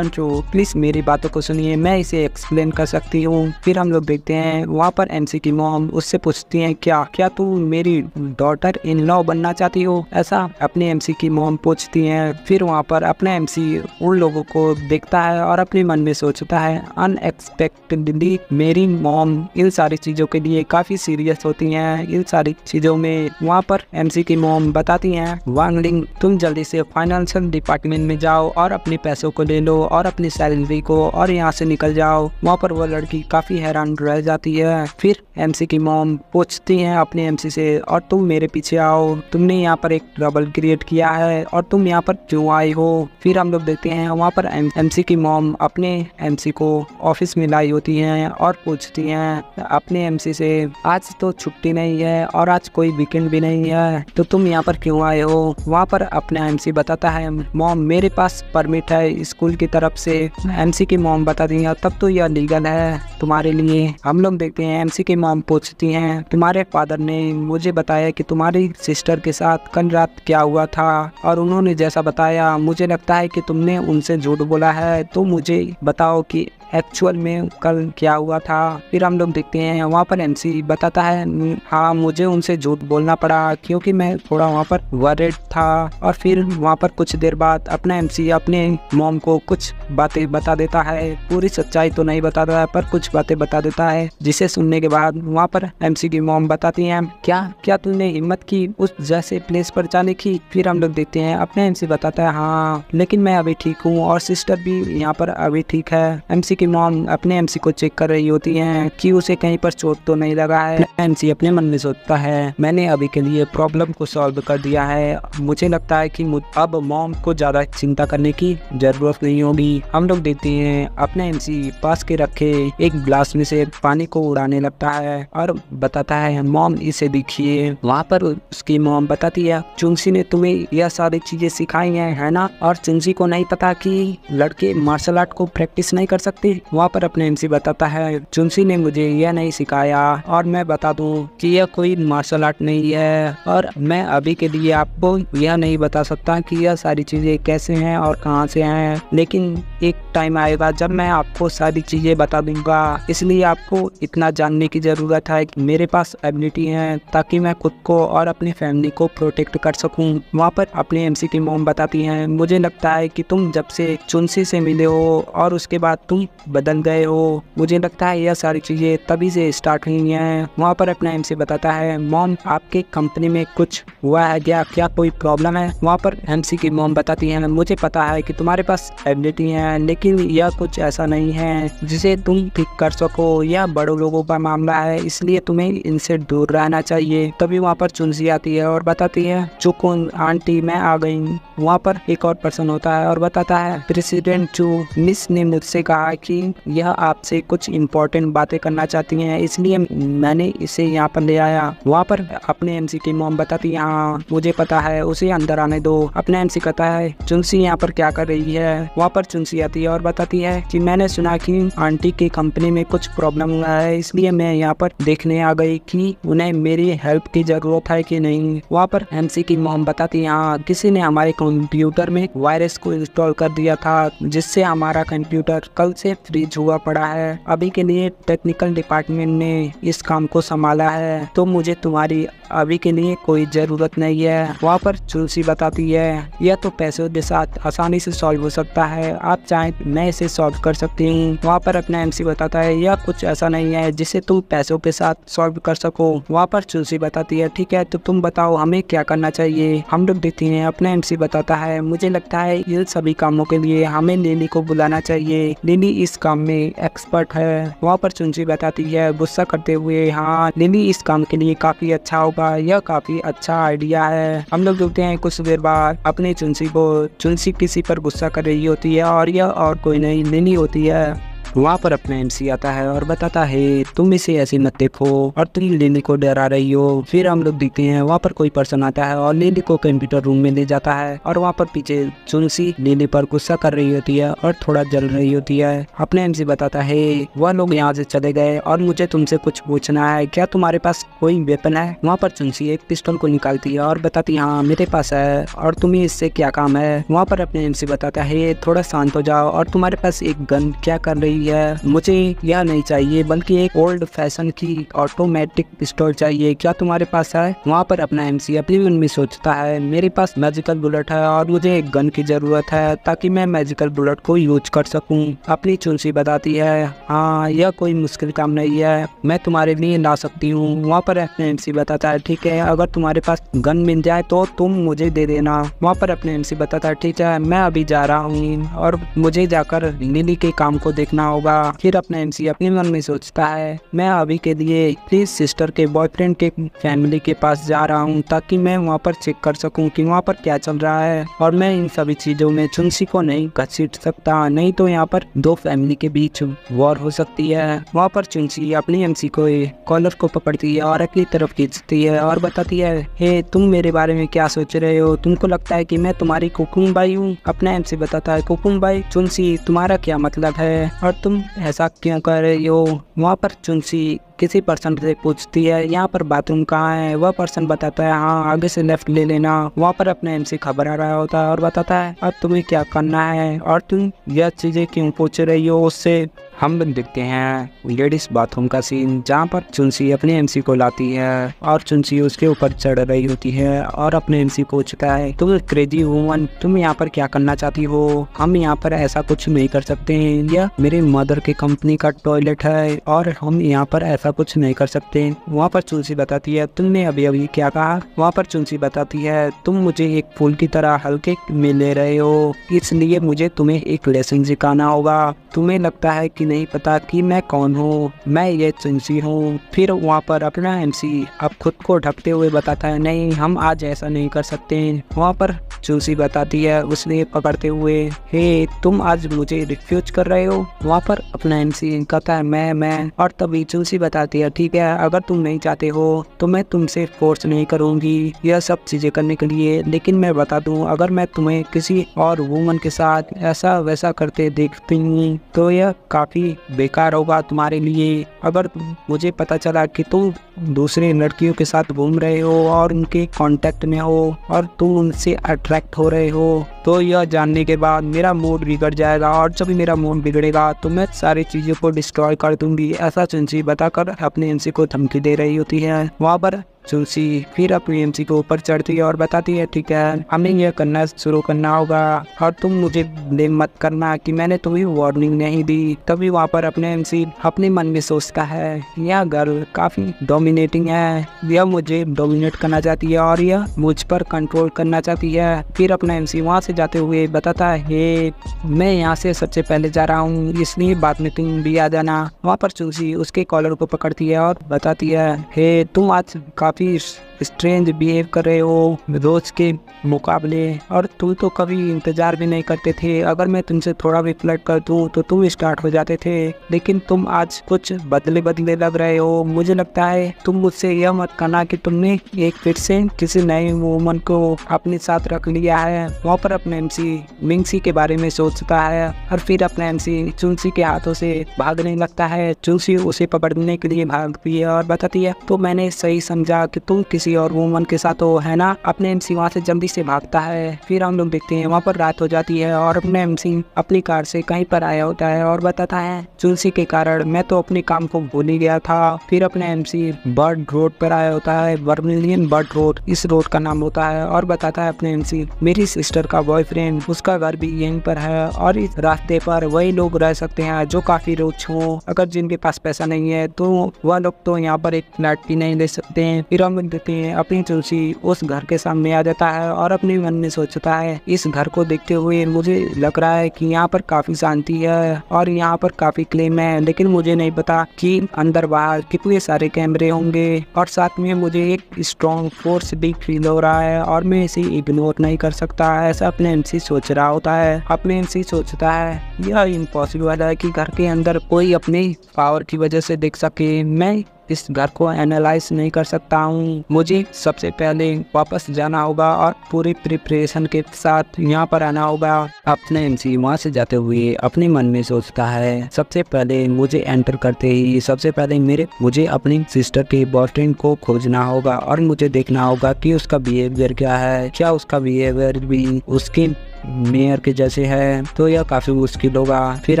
चो प्लीज मेरी बातों को सुनिए, मैं इसे एक्सप्लेन कर सकती हूँ। फिर हम लोग देखते हैं वहाँ पर एमसी की मॉम उससे पूछती है क्या तू मेरी डॉटर इन लॉ बनना चाहती हो? ऐसा अपने एमसी की मॉम पूछती है। फिर वहाँ पर अपना एमसी उन लोगों को देखता है और अपने मन में सोचता है अनएक्सपेक्टेडली मेरी मॉम इन सारी चीज़ों के लिए काफ़ी सीरियस होती हैं। इन सारी चीज़ों में वहाँ पर एमसी की मॉम बताती हैं वांगलिंग तुम जल्दी से फाइनेंशियल डिपार्टमेंट में जाओ और अपने पैसों को ले लो और अपनी सैलरी को और यहाँ से निकल जाओ। वहाँ पर वो लड़की काफ़ी हैरान रह जाती है। फिर एमसी की मॉम पूछती हैं अपने एमसी से और तुम मेरे पीछे आओ, तुमने यहाँ पर एक ट्रबल क्रिएट किया है और तुम यहाँ पर क्यों आई हो? फिर हम लोग देखते हैं वहाँ पर एमसी की मॉम अपने एमसी को ऑफिस में लाई होती हैं और पूछती हैं अपने एमसी से आज तो छुट्टी नहीं है और आज कोई वीकेंड भी नहीं है तो तुम यहाँ पर क्यों आए हो? वहाँ पर अपना एमसी बताता है मॉम मेरे पास परमिट है स्कूल की तरफ से। एमसी की मॉम बताती है तब तो यह लीगल है तुम्हारे लिए। हम लोग देखते हैं एमसी की मॉम पूछती हैं तुम्हारे फादर ने मुझे बताया कि तुम्हारी सिस्टर के साथ कल रात क्या हुआ था और उन्होंने जैसा बताया मुझे लगता है कि तुमने उनसे झूठ बोला है, तो मुझे बताओ कि एक्चुअल में कल क्या हुआ था। फिर हम लोग देखते हैं वहाँ पर एमसी बताता है हाँ मुझे उनसे झूठ बोलना पड़ा क्योंकि मैं थोड़ा वहाँ पर वरीड था। और फिर वहाँ पर कुछ देर बाद अपना एमसी अपने मॉम को कुछ बातें बता देता है, पूरी सच्चाई तो नहीं बताता है पर कुछ बातें बता देता है, जिसे सुनने के बाद वहाँ पर एमसी की मॉम बताती है क्या तुमने हिम्मत की उस जैसे प्लेस पर जाने की? फिर हम लोग देखते हैं अपना एमसी बताता है हाँ लेकिन मैं अभी ठीक हूँ और सिस्टर भी यहाँ पर अभी ठीक है। एमसी की मॉम अपने एमसी को चेक कर रही होती हैं कि उसे कहीं पर चोट तो नहीं लगा है। एमसी अपने मन में सोचता है मैंने अभी के लिए प्रॉब्लम को सॉल्व कर दिया है, मुझे लगता है कि अब मॉम को ज्यादा चिंता करने की जरूरत नहीं होगी। हम लोग देखते हैं अपने एमसी पास के रखे एक ग्लास में से पानी को उड़ाने लगता है और बताता है मॉम इसे देखिए। वहाँ पर उसकी मॉम बताती है चुंसी ने तुम्हें यह सारी चीजें सिखाई है ना? और चुंसी को नहीं पता कि लड़के मार्शल आर्ट को प्रैक्टिस नहीं कर सकते। वहाँ पर अपने एमसी बताता है चुंसी ने मुझे यह नहीं सिखाया और मैं बता दूं कि यह कोई मार्शल आर्ट नहीं है और मैं अभी के लिए आपको यह नहीं बता सकता कि यह सारी चीजें कैसे हैं और कहां से हैं, लेकिन एक टाइम आएगा जब मैं आपको सारी चीजें बता दूंगा। इसलिए आपको इतना जानने की जरूरत है कि मेरे पास एबिलिटी है ताकि मैं खुद को और अपनी फैमिली को प्रोटेक्ट कर सकूं। वहाँ पर अपने एमसी की मॉम बताती हैं मुझे लगता है कि तुम जब से चुंसी से मिले हो और उसके बाद तुम बदल गए हो, मुझे लगता है यह सारी चीजें तभी से स्टार्ट हुई हैं। वहाँ पर अपना एमसी बताता है मॉम आपके कंपनी में कुछ हुआ है क्या कोई प्रॉब्लम है? वहाँ पर एमसी की मॉम बताती है मुझे पता है कि तुम्हारे पास एबिलिटी है लेकिन यह कुछ ऐसा नहीं है जिसे तुम ठीक कर सको, यह बड़े लोगों का मामला है इसलिए तुम्हें इनसे दूर रहना चाहिए। तभी वहाँ पर चुंसी आती है और बताती है चुकुन आंटी मैं आ गई। वहाँ पर एक और पर्सन होता है और बताता है प्रेसिडेंट चू मिस ने मुझसे कहा कि यह आपसे कुछ इम्पोर्टेंट बातें करना चाहती हैं इसलिए मैंने इसे यहाँ पर ले आया। वहाँ पर अपने एमसी की मॉम बताती है हाँ मुझे पता है उसे अंदर आने दो। अपने एमसी कहता है चुंसी यहाँ पर क्या कर रही है? वहाँ पर चुंसी आती है और बताती है कि मैंने सुना कि आंटी की कंपनी में कुछ प्रॉब्लम हुआ है इसलिए मैं यहाँ पर देखने आ गई कि उन्हें मेरी हेल्प की जरूरत है कि नहीं। वहाँ पर एमसी की मॉम बताती है हाँ किसी ने हमारे कंप्यूटर में वायरस को इंस्टॉल कर दिया था जिससे हमारा कंप्यूटर कल से फ्रीज हुआ पड़ा है। अभी के लिए टेक्निकल डिपार्टमेंट ने इस काम को संभाला है तो मुझे तुम्हारी अभी के लिए कोई जरूरत नहीं है। वहाँ पर चुलसी बताती है यह तो पैसों के साथ आसानी से सॉल्व हो सकता है, आप चाहें मैं इसे सॉल्व कर सकती हूँ। वहाँ पर अपना एमसी बताता है यह कुछ ऐसा नहीं है जिसे तुम पैसों के साथ सॉल्व कर सको। वहाँ पर चुलसी बताती है ठीक है तो तुम बताओ हमें क्या करना चाहिए। हम लोग देखते हैं अपना एमसी बताता है मुझे लगता है इन सभी कामों के लिए हमें लिली को बुलाना चाहिए, लिली इस काम में एक्सपर्ट है। वहाँ पर चुंसी बताती है गुस्सा करते हुए हाँ लिली इस काम के लिए काफी अच्छा होगा, यह काफी अच्छा आइडिया है। हम लोग देखते हैं कुछ देर बाद अपने चुंसी किसी पर गुस्सा कर रही होती है और यह और कोई नहीं लिली होती है। वहाँ पर अपना एमसी आता है और बताता है तुम इसे ऐसे मत देखो और तुम लिली को डरा रही हो। फिर हम लोग देखते हैं वहाँ पर कोई पर्सन आता है और लिली को कंप्यूटर रूम में ले जाता है और वहाँ पर पीछे चुनसी लिली पर गुस्सा कर रही होती है और थोड़ा जल रही होती है। अपने एमसी बताता है वह लोग यहाँ से चले गए और मुझे तुमसे कुछ पूछना है, क्या तुम्हारे पास कोई वेपन है? वहाँ पर चुनसी एक पिस्टल को निकालती है और बताती है हाँ मेरे पास है और तुम्हें इससे क्या काम है? वहाँ पर अपने एमसी बताता है थोड़ा शांत हो जाओ और तुम्हारे पास एक गन क्या कर रही है? मुझे यह नहीं चाहिए बल्कि एक ओल्ड फैशन की ऑटोमेटिक पिस्टल चाहिए, क्या तुम्हारे पास है? वहाँ पर अपना एमसी अपने मन में सोचता है मेरे पास मैजिकल बुलेट है और मुझे एक गन की जरूरत है ताकि मैं मैजिकल बुलेट को यूज कर सकूं। अपनी चुनसी बताती है हाँ यह कोई मुश्किल काम नहीं है, मैं तुम्हारे लिए ला सकती हूँ। वहाँ पर अपने एमसी बताता है ठीक है अगर तुम्हारे पास गन मिल जाए तो तुम मुझे दे देना। वहाँ पर अपने एमसी बताता है ठीक है मैं अभी जा रहा हूँ और मुझे जाकर लिली के काम को देखना होगा। फिर अपना एमसी अपने मन में सोचता है मैं अभी के लिए प्लीज सिस्टर के बॉयफ्रेंड के फैमिली के पास जा रहा हूँ ताकि मैं वहाँ पर चेक कर सकूँ कि वहाँ पर क्या चल रहा है और मैं इन सभी चीजों में चुनसी को नहीं घसीट सकता, नहीं तो यहाँ पर दो फैमिली के बीच वॉर हो सकती है। वहाँ पर चुनसी अपनी एमसी को कॉलर को पकड़ती है और अपनी तरफ खींचती है और बताती है हे तुम मेरे बारे में क्या सोच रहे हो? तुमको लगता है कि मैं तुम्हारी कुकुम बाई हूँ? अपना एमसी बताता है कुकुम बाई? चुनसी तुम्हारा क्या मतलब है और तुम ऐसा क्यों कर रही हो? वहाँ पर चुनसी किसी पर्सन से पूछती है यहाँ पर बाथरूम कहाँ है? वह पर्सन बताता है हाँ आगे से लेफ्ट ले लेना। वहाँ पर अपने एमसी खबर आ रहा होता है और बताता है अब तुम्हें क्या करना है और तुम यह चीजें क्यों पूछ रही हो उससे। हम लोग देखते हैं लेडीज बाथरूम का सीन जहाँ पर चुनसी अपने एमसी को लाती है और चुनसी उसके ऊपर चढ़ रही होती है और अपने एमसी को पूछता है तुम क्रेजी वुमन तुम यहाँ पर क्या करना चाहती हो? हम यहाँ पर ऐसा कुछ नहीं कर सकते, यह मेरे मदर के कंपनी का टॉयलेट है और हम यहाँ पर ऐसा कुछ नहीं कर सकते। वहाँ पर चुनसी बताती है तुमने अभी अभी क्या कहा? वहाँ पर चुनसी बताती है तुम मुझे एक फूल की तरह हल्के में ले रहे हो इसलिए मुझे तुम्हें एक लेसन सिखाना होगा। तुम्हें लगता है कि नहीं पता कि मैं कौन हूँ, मैं ये चुनसी हूँ। फिर वहाँ पर अपना एमसी अब खुद को ढकते हुए बताता है नहीं हम आज ऐसा नहीं कर सकते। वहाँ पर चुनसी बताती है उसने पकड़ते हुए हे तुम आज मुझे रिफ्यूज कर रहे हो? वहाँ पर अपना एमसी कहता है मैं और तभी चुनसी बताती है ठीक है अगर तुम नहीं चाहते हो तो मैं तुमसे फोर्स नहीं करूँगी यह सब चीजें करने के लिए, लेकिन मैं बता दूँ अगर मैं तुम्हें किसी और वुमन के साथ ऐसा वैसा करते देखती हूँ तो यह काफी बेकार होगा तुम्हारे लिए। अगर मुझे पता चला कि तुम दूसरे लड़कियों के साथ घूम रहे हो और उनके कांटेक्ट में हो और तुम उनसे अट्रैक्ट हो रहे हो तो यह जानने के बाद मेरा मूड बिगड़ जाएगा और जब मेरा मूड बिगड़ेगा तो मैं सारी चीजों को डिस्ट्रॉय कर दूंगी, ऐसा चुनसी बताकर अपने एमसी को धमकी दे रही होती है। वहाँ पर चुनसी फिर अपनी एमसी को ऊपर चढ़ती है और बताती है ठीक है हमें यह करना शुरू करना होगा और तुम मुझे ब्लेम मत करना कि मैंने तुम्हें वार्निंग नहीं दी। तभी वहाँ पर अपने एमसी अपने मन में सोचता है यह गर्ल काफी डोमिनेटिंग है, यह मुझे डोमिनेट करना चाहती है और यह मुझ पर कंट्रोल करना चाहती है। फिर अपना एमसी वहाँ से जाते हुए बताता है मैं यहाँ से सबसे पहले जा रहा हूँ इसलिए बाद में तुम भी आ जाना। वहाँ पर चुनसी उसके कॉलर को पकड़ती है और बताती है हे तुम आज काफी स्ट्रेंज बिहेव कर रहे हो रोज के मुकाबले और तुम तो कभी इंतजार भी नहीं करते थे, अगर मैं तुमसे थोड़ा भी फ्लर्ट कर दूं तो तुम स्टार्ट हो जाते थे, लेकिन तुम आज कुछ बदले लग रहे हो। मुझे लगता है तुम मुझसे यह मत करना कि तुमने एक फिर से किसी नए वुमन को अपने साथ रख लिया है। वहाँ पर अपने एमसी मिंगसी के बारे में सोचता है और फिर अपने एमसी चुनसी के हाथों से भागने लगता है। चुनसी उसे पकड़ने के लिए भागती है और बताती है तो मैंने सही समझा कि तुम किसी और वुमन के साथ हो, है ना। अपने एमसी वहाँ से जल्दी से भागता है। फिर हम लोग देखते हैं वहाँ पर रात हो जाती है और अपने एमसी अपनी कार से कहीं पर आया होता है और बताता है चुनसी के कारण मैं तो अपने काम को भूल ही गया था। फिर अपने एमसी बर्ड रोड पर आया होता है, वर्मिलियन बर्ड रोड इस रोड का नाम होता है, और बताता है अपने एमसी मेरी सिस्टर का बॉयफ्रेंड उसका घर भी यहीं पर है और इस रास्ते पर वही लोग रह सकते हैं जो काफी रिच हो, अगर जिनके पास पैसा नहीं है तो वह लोग तो यहाँ पर एक फ्लैट भी नहीं ले सकते हैं। फिर हम देखते हैं में अपनी तुलसी उस घर के सामने आ जाता है और अपने मन में सोचता है, इस घर को देखते हुए मुझे लग रहा है कि यहाँ पर काफी शांति है और यहाँ पर काफी क्लेम है, लेकिन मुझे नहीं पता कि अंदर बाहर कितने सारे कैमरे होंगे और साथ में मुझे एक स्ट्रॉन्ग फोर्स भी फील हो रहा है और मैं इसे इग्नोर नहीं कर सकता। ऐसा अपने एमसी सोच रहा होता है। अपने एमसी सोचता है यह इम्पॉसिबल है कि घर के अंदर कोई अपनी पावर की वजह से देख सके। मैं इस घर को एनालाइज नहीं कर सकता हूँ। मुझे सबसे पहले वापस जाना होगा और पूरी प्रिपरेशन के साथ यहाँ पर आना होगा। अपने एमसी वहाँ से जाते हुए अपने मन में सोचता है, सबसे पहले मुझे एंटर करते ही सबसे पहले मुझे अपनी सिस्टर के बॉयफ्रेंड को खोजना होगा और मुझे देखना होगा कि उसका बिहेवियर क्या है। क्या उसका बिहेवियर भी उसके मेयर के जैसे है, तो यह काफी मुश्किल होगा। फिर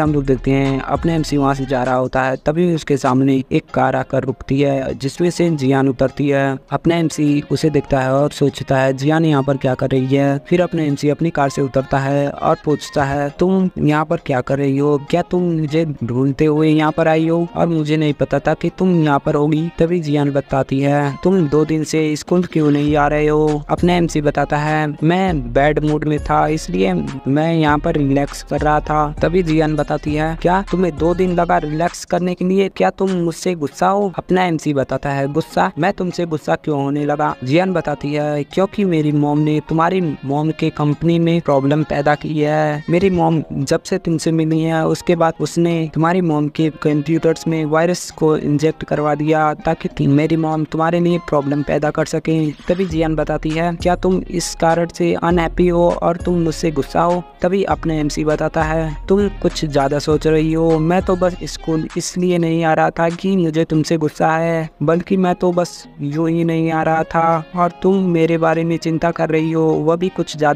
हम लोग देखते हैं अपने एमसी वहाँ से जा रहा होता है, तभी उसके सामने एक कार आकर रुकती है जिसमें से जियान उतरती है। अपने एमसी उसे देखता है और सोचता है जियान यहाँ पर क्या कर रही है। फिर अपने एमसी अपनी कार से उतरता है और पूछता है, तुम यहाँ पर क्या कर रही हो? क्या तुम मुझे ढूंढते हुए यहाँ पर आई हो और मुझे नहीं पता था कि तुम यहाँ पर होगी? तभी जियान बताती है, तुम 2 दिन से स्कूल क्यों नहीं आ रहे हो? अपने एमसी बताता है, मैं बैड मूड में था इसलिए मैं यहाँ पर रिलैक्स कर रहा था। तभी जियान बताती है, क्या तुम्हें 2 दिन लगा रिलैक्स करने के लिए? क्या तुम मुझसे गुस्सा हो? अपना एमसी बताता है, गुस्सा? मैं तुमसे गुस्सा क्यों होने लगा? जियान बताती है, क्योंकि मेरी मॉम ने तुम्हारी मॉम के कंपनी में प्रॉब्लम पैदा की है। मेरी मॉम जब से तुमसे मिली है उसके बाद उसने तुम्हारी मॉम के कंप्यूटर्स में वायरस को इंजेक्ट करवा दिया ताकि मेरी मॉम तुम्हारे लिए प्रॉब्लम पैदा कर सके। तभी जियान बताती है, क्या तुम इस कारण से अनहैप्पी हो और तुम मुझसे गुस्सा हो? तभी अपने एमसी बताता है, तुम कुछ ज्यादा सोच रही हो। मैं तो बस स्कूल इसलिए नहीं आ रहा था कि मुझे तुमसे गुस्सा है, बल्कि मैं तो बस यूं ही नहीं आ रहा था और तुम मेरे बारे में चिंता कर रही हो, वह भी कुछ ज्यादा।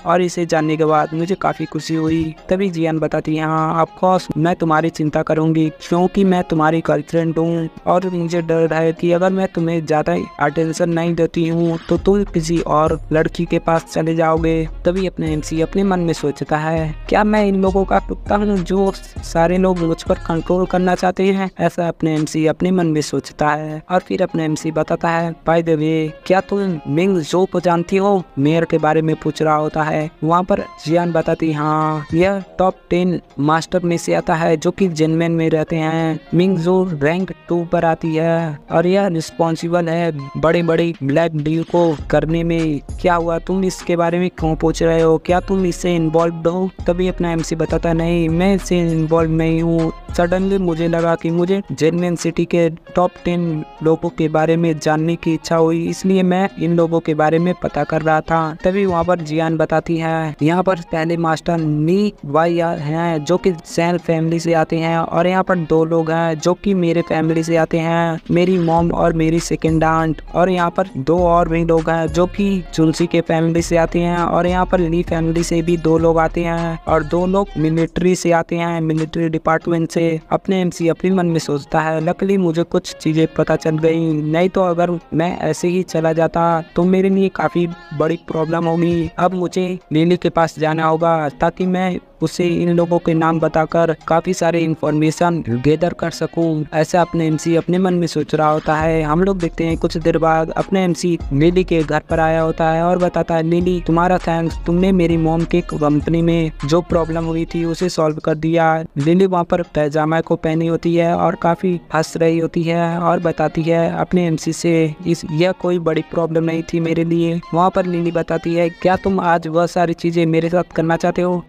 और इसे जानने के बाद मुझे काफी खुशी हुई। तभी जियान बताती है, हाँ ऑफ कोर्स मैं तुम्हारी चिंता करूंगी क्योंकि मैं तुम्हारी गर्लफ्रेंड हूँ और मुझे डर है कि अगर मैं तुम्हें ज्यादा अटेंशन नहीं देती हूँ तो तुम किसी और लड़की के पास चले जाओगे। तभी अपने एमसी अपने मन में सोचता है, क्या मैं इन लोगों का कुत्ता हूँ जो सारे लोग मुझ पर कंट्रोल करना चाहते हैं? ऐसा अपने एमसी अपने मन में सोचता है। और फिर अपने एमसी बताता है, बाय द वे क्या तुम मिंग जो को जानती हो? मेयर के बारे में पूछ रहा होता है। वहाँ पर जियान बताती, हाँ यह टॉप 10 मास्टर में से आता है जो कि जेनमेन में रहते हैं। मिंग जो रैंक 2 पर आती है और यह रिस्पॉन्सिबल है बड़े बड़े ब्लैक डील को करने में। क्या हुआ, तुम इसके बारे में क्यों पूछ रहे हो? क्या तुम इससे इन्वॉल्व हो? तभी अपना एमसी बताता, नहीं मैं इससे इन्वॉल्व नहीं हूँ। सडनली मुझे लगा कि मुझे जेनमेन सिटी के टॉप 10 लोगों के बारे में जानने की इच्छा हुई, इसलिए मैं इन लोगों के बारे में पता कर रहा था। तभी वहाँ पर जियान बताती है, यहाँ पर पहले मास्टर नी वाई हैं जो कि सैल फैमिली से आते हैं और यहाँ पर 2 लोग हैं जो कि मेरे फैमिली से आते हैं, मेरी मॉम और मेरी सेकेंड आंट। और यहाँ पर 2 और भी लोग हैं जो कि चुलसी के फैमिली से आते हैं और यहाँ पर ली फैमिली से भी 2 लोग आते हैं और 2 लोग मिलिट्री से आते हैं, मिलिट्री डिपार्टमेंट से। अपने एमसी अपने मन में सोचता है, लकीली मुझे कुछ चीजें पता चल गई, नहीं तो अगर मैं ऐसे ही चला जाता तो मेरे लिए काफी बड़ी प्रॉब्लम होगी। अब मुझे लिली के पास जाना होगा ताकि मैं उसे इन लोगों के नाम बताकर काफी सारे इंफॉर्मेशन गैदर कर सकूं। ऐसा अपने एमसी अपने मन में सोच रहा होता है। हम लोग देखते हैं कुछ देर बाद अपने एमसी लिली के घर पर आया होता है और बताता है, लिली तुम्हारा थैंक्स, तुमने मेरी मॉम के कंपनी में जो प्रॉब्लम हुई थी उसे सॉल्व कर दिया। लिली वहाँ पर पैजामा को पहनी होती है और काफी हंस रही होती है और बताती है अपने एमसी से, यह कोई बड़ी प्रॉब्लम नहीं थी मेरे लिए। वहाँ पर लिली बताती है, क्या तुम आज वह सारी चीजें मेरे साथ करना चाहते हो?